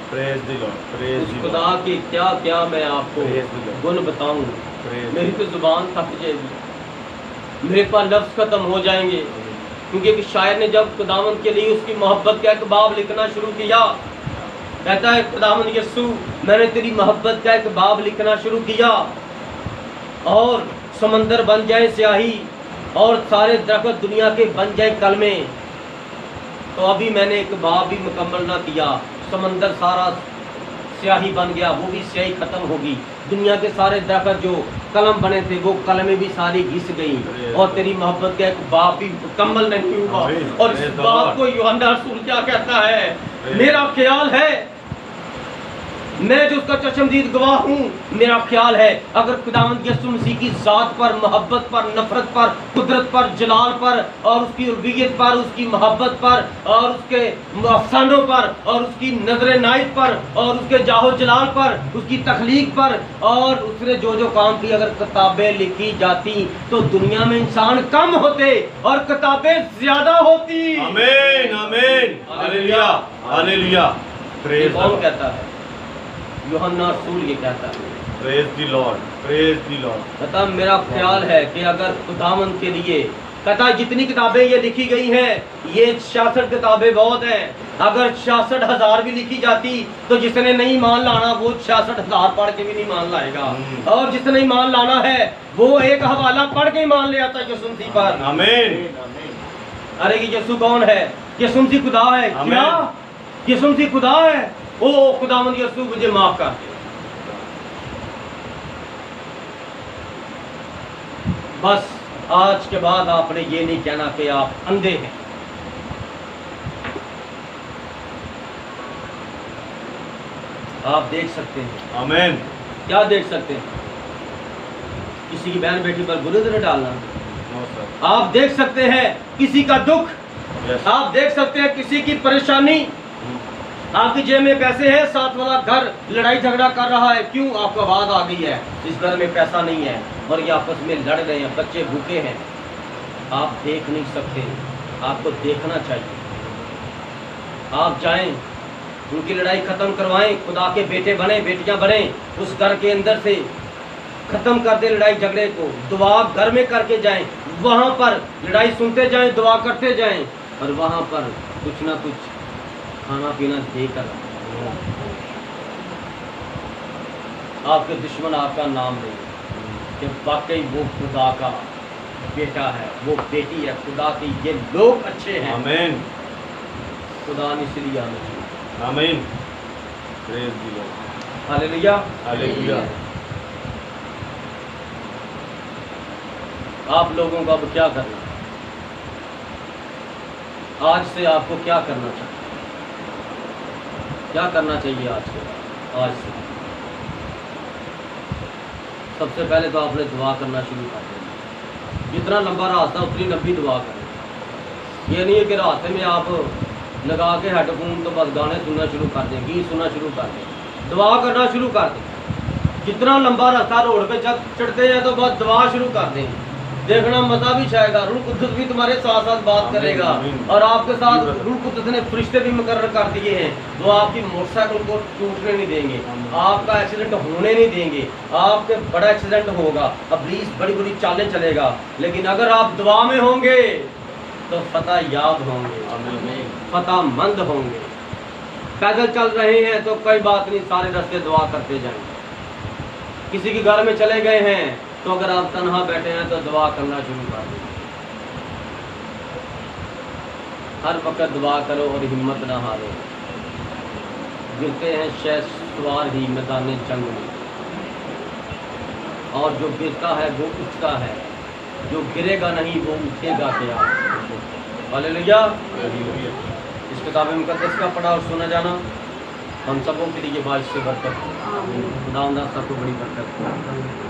प्रेज द लॉर्ड, प्रेज उस द खुदा लॉर्ड। के क्या क्या मैं आपको गुण बताऊं, मेरी तो जुबान थक जाएगी, मेरे पास लफ्ज़ खत्म हो जाएंगे। क्योंकि एक शायर ने जब खुदावंद के लिए उसकी मोहब्बत का एक बाब लिखना शुरू किया, कहता है खुदावंद यीशु मैंने तेरी मोहब्बत का एक बाब लिखना शुरू किया और समंदर बन जाए स्याही और सारे दरख्त दुनिया के बन जाए कलमे, तो अभी मैंने एक बाब भी मुकम्मल ना किया। समंदर सारा स्याही बन गया, वो भी स्याही खत्म होगी। दुनिया के सारे दरख्त जो कलम बने थे वो कलमें भी सारी घिस गई और तेरी मोहब्बत का एक बाप भी मुकम्मल नहीं हुआ। और इस बात को यूहन्ना रसूल क्या कहता है, मेरा ख्याल है, मैं जो उसका चश्मदीद गवाह हूँ, मेरा ख्याल है अगर खुदावंद यीशु मसीह की ज़ात पर, मोहब्बत पर, नफरत पर, कुदरत पर, जलाल पर और उसकी रुबूबियत पर, उसकी मोहब्बत पर और उसके अफसानों पर और उसकी नजर नायत पर और उसके जाहो जलाल पर, उसकी तख्लीक पर और उसने जो जो काम की अगर किताबें लिखी जाती तो दुनिया में इंसान कम होते और किताबें ज्यादा होती। आमीन, आमीन, हालेलुया, हालेलुया। प्रेज कौन कहता है? यूहन्ना रसूल ये कहता है। Praise the Lord, praise the Lord. कहता मेरा ख्याल है कि अगर खुदावंद के लिए, कहता जितनी किताबें ये लिखी गई हैं, ये 66 किताबें बहुत हैं। अगर 66,000 भी लिखी जाती तो जिसने नहीं मान लाना वो 66,000 पढ़ के भी नहीं मान लाएगा, और जिसने ईमान लाना है वो एक हवाला पढ़ के ईमान ले आता है यीशु मसीह पर। आमीन। अरे कि यीशु कौन है? यीशु मसीह खुदा है। क्या यीशु मसीह खुदा है? ओ खुदावंद यीशु मुझे माफ कर दे। बस आज के बाद आपने ये नहीं कहना कि आप अंधे हैं। आप देख सकते हैं। आमीन। क्या देख सकते हैं? किसी की बहन बेटी पर बुरी तरह डालना। आप देख सकते हैं किसी का दुख। आप देख सकते हैं किसी की परेशानी। आपकी जेब में पैसे हैं, साथ वाला घर लड़ाई झगड़ा कर रहा है, क्यों? आपको आवाज आ गई है इस घर में पैसा नहीं है और ये आपस में लड़ रहे हैं, बच्चे भूखे हैं। आप देख नहीं सकते, आपको देखना चाहिए। आप जाएं, उनकी लड़ाई खत्म करवाएं, खुदा के बेटे बने, बेटियां बने, उस घर के अंदर से खत्म कर दे लड़ाई झगड़े को। दुआ घर में करके जाएं, वहां पर लड़ाई सुनते जाएं, दुआ करते जाएं और वहां पर कुछ ना कुछ खाना पीना देकर आपके दुश्मन आपका नाम ले कि वाकई वो खुदा का बेटा है, वो बेटी है खुदा की, ये लोग अच्छे हैं। आमीन। खुदा ने इसलिए हमें। आमीन। Praise the lord. Hallelujah, hallelujah. आप लोगों को अब क्या करना? आज से आपको क्या करना चाहिए? क्या करना चाहिए आज से? सबसे पहले तो आपने दुआ करना शुरू कर देना। जितना लंबा रास्ता उतनी लंबी दुआ करें। ये नहीं है कि रास्ते में आप लगा के हेडफोन तो बस गाने सुनना शुरू कर दें, गीत सुनना शुरू कर दें। दुआ करना शुरू कर दें। जितना लंबा रास्ता रोड पे चढ़ते हैं तो बस दुआ शुरू कर दें। देखना मज़ा भी छाएगा, रूह कुद्दुस भी तुम्हारे साथ साथ बात करेगा और आपके साथ रूह कुद्दुस ने फरिश्ते भी मुकर्रर कर दिए हैं। वो आपकी मोटरसाइकिल को टूटने नहीं देंगे, आपका एक्सीडेंट होने नहीं देंगे। आपके बड़ा एक्सीडेंट होगा, इब्लीस बड़ी बड़ी चालें चलेगा, लेकिन अगर आप दुआ में होंगे तो फतह याद होंगे, फतह मंद होंगे। पैदल चल रहे हैं तो कोई बात नहीं, सारे रास्ते दुआ करते जाएंगे। किसी के घर में चले गए हैं तो अगर आप तन्हा बैठे हैं तो दुआ करना शुरू कर दें। हर वक्त दुआ करो और हिम्मत ना हारो। गिरते हैं शह सवार ही मैदान जंग में, और जो गिरता है वो उठता है, जो गिरेगा नहीं वो उठेगा क्या। हालेलुया। इस किताब मुकद्दस का पढ़ा और सुना जाना हम सबों के लिए बारिश से बरकत, खुदा सबको बड़ी बरकत।